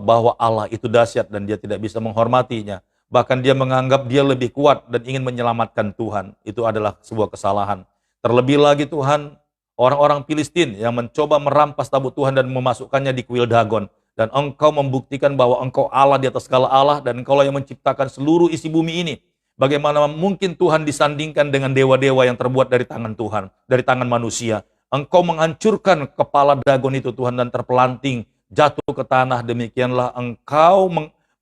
bahwa Allah itu dahsyat dan dia tidak bisa menghormatinya. Bahkan dia menganggap dia lebih kuat dan ingin menyelamatkan Tuhan. Itu adalah sebuah kesalahan. Terlebih lagi, Tuhan, orang-orang Filistin yang mencoba merampas tabut Tuhan dan memasukkannya di kuil Dagon. Dan Engkau membuktikan bahwa Engkau Allah di atas segala Allah, dan Engkau yang menciptakan seluruh isi bumi ini. Bagaimana mungkin Tuhan disandingkan dengan dewa-dewa yang terbuat dari tangan Tuhan, dari tangan manusia. Engkau menghancurkan kepala Dagon itu, Tuhan, dan terpelanting, jatuh ke tanah. Demikianlah Engkau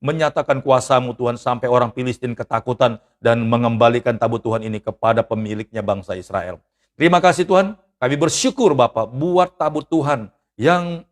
menyatakan kuasa-Mu, Tuhan, sampai orang Filistin ketakutan dan mengembalikan tabut Tuhan ini kepada pemiliknya, bangsa Israel. Terima kasih, Tuhan. Kami bersyukur, Bapa, buat tabut Tuhan yang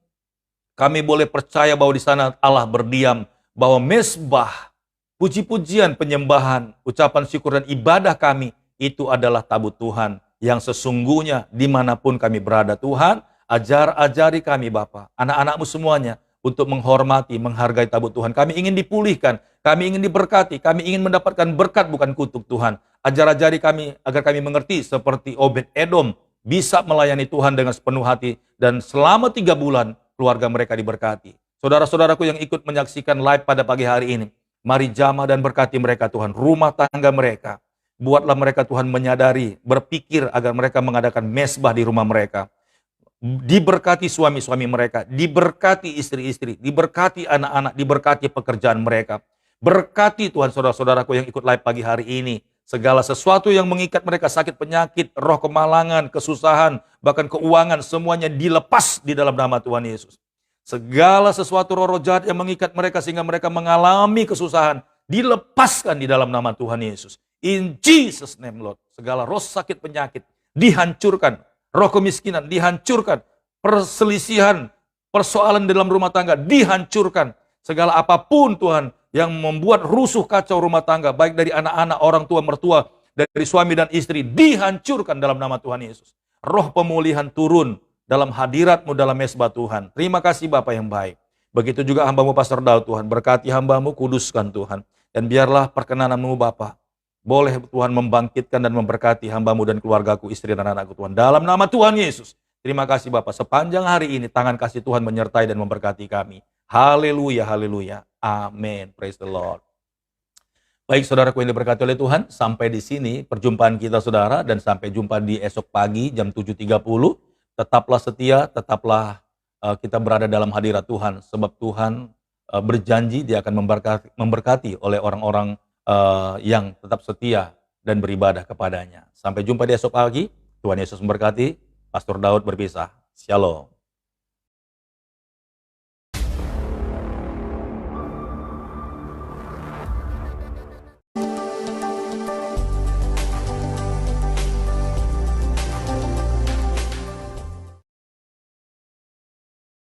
kami boleh percaya bahwa di sana Allah berdiam, bahwa mesbah, puji-pujian, penyembahan, ucapan syukur dan ibadah kami, itu adalah tabut Tuhan yang sesungguhnya dimanapun kami berada. Tuhan, ajari kami, Bapa, anak-anak-Mu semuanya, untuk menghormati, menghargai tabut Tuhan. Kami ingin dipulihkan, kami ingin diberkati, kami ingin mendapatkan berkat bukan kutuk, Tuhan. Ajari kami agar kami mengerti seperti Obed Edom, bisa melayani Tuhan dengan sepenuh hati, dan selama 3 bulan, keluarga mereka diberkati. Saudara-saudaraku yang ikut menyaksikan live pada pagi hari ini, mari jamah dan berkati mereka, Tuhan. Rumah tangga mereka, buatlah mereka, Tuhan, menyadari, berpikir agar mereka mengadakan mesbah di rumah mereka. Diberkati suami-suami mereka, diberkati istri-istri, diberkati anak-anak, diberkati pekerjaan mereka. Berkati, Tuhan, saudara-saudaraku yang ikut live pagi hari ini. Segala sesuatu yang mengikat mereka, sakit, penyakit, roh kemalangan, kesusahan, bahkan keuangan, semuanya dilepas di dalam nama Tuhan Yesus. Segala sesuatu roh jahat yang mengikat mereka sehingga mereka mengalami kesusahan, dilepaskan di dalam nama Tuhan Yesus. In Jesus name, Lord. Segala roh sakit, penyakit dihancurkan. roh kemiskinan dihancurkan, perselisihan, persoalan dalam rumah tangga dihancurkan. Segala apapun Tuhan yang membuat rusuh kacau rumah tangga, baik dari anak-anak, orang tua, mertua, dari suami dan istri, dihancurkan dalam nama Tuhan Yesus. Roh pemulihan turun dalam hadirat-Mu dalam mesbah Tuhan. Terima kasih Bapa yang baik. Begitu juga hamba-Mu Pastor Daud Tuhan, berkati hamba-Mu, kuduskan Tuhan. Dan biarlah perkenanan-Mu Bapa, boleh Tuhan membangkitkan dan memberkati hamba-Mu dan keluargaku, istri dan anakku Tuhan. Dalam nama Tuhan Yesus. Terima kasih Bapak. Sepanjang hari ini tangan kasih Tuhan menyertai dan memberkati kami. Haleluya, haleluya. Amin. Praise the Lord. Baik saudaraku yang diberkati oleh Tuhan, sampai di sini perjumpaan kita saudara, dan sampai jumpa di esok pagi jam 7.30. Tetaplah setia, tetaplah kita berada dalam hadirat Tuhan, sebab Tuhan berjanji Dia akan memberkati oleh orang-orang yang tetap setia dan beribadah kepadanya. Sampai jumpa di esok pagi. Tuhan Yesus memberkati. Pastor Daud berpisah. Shalom.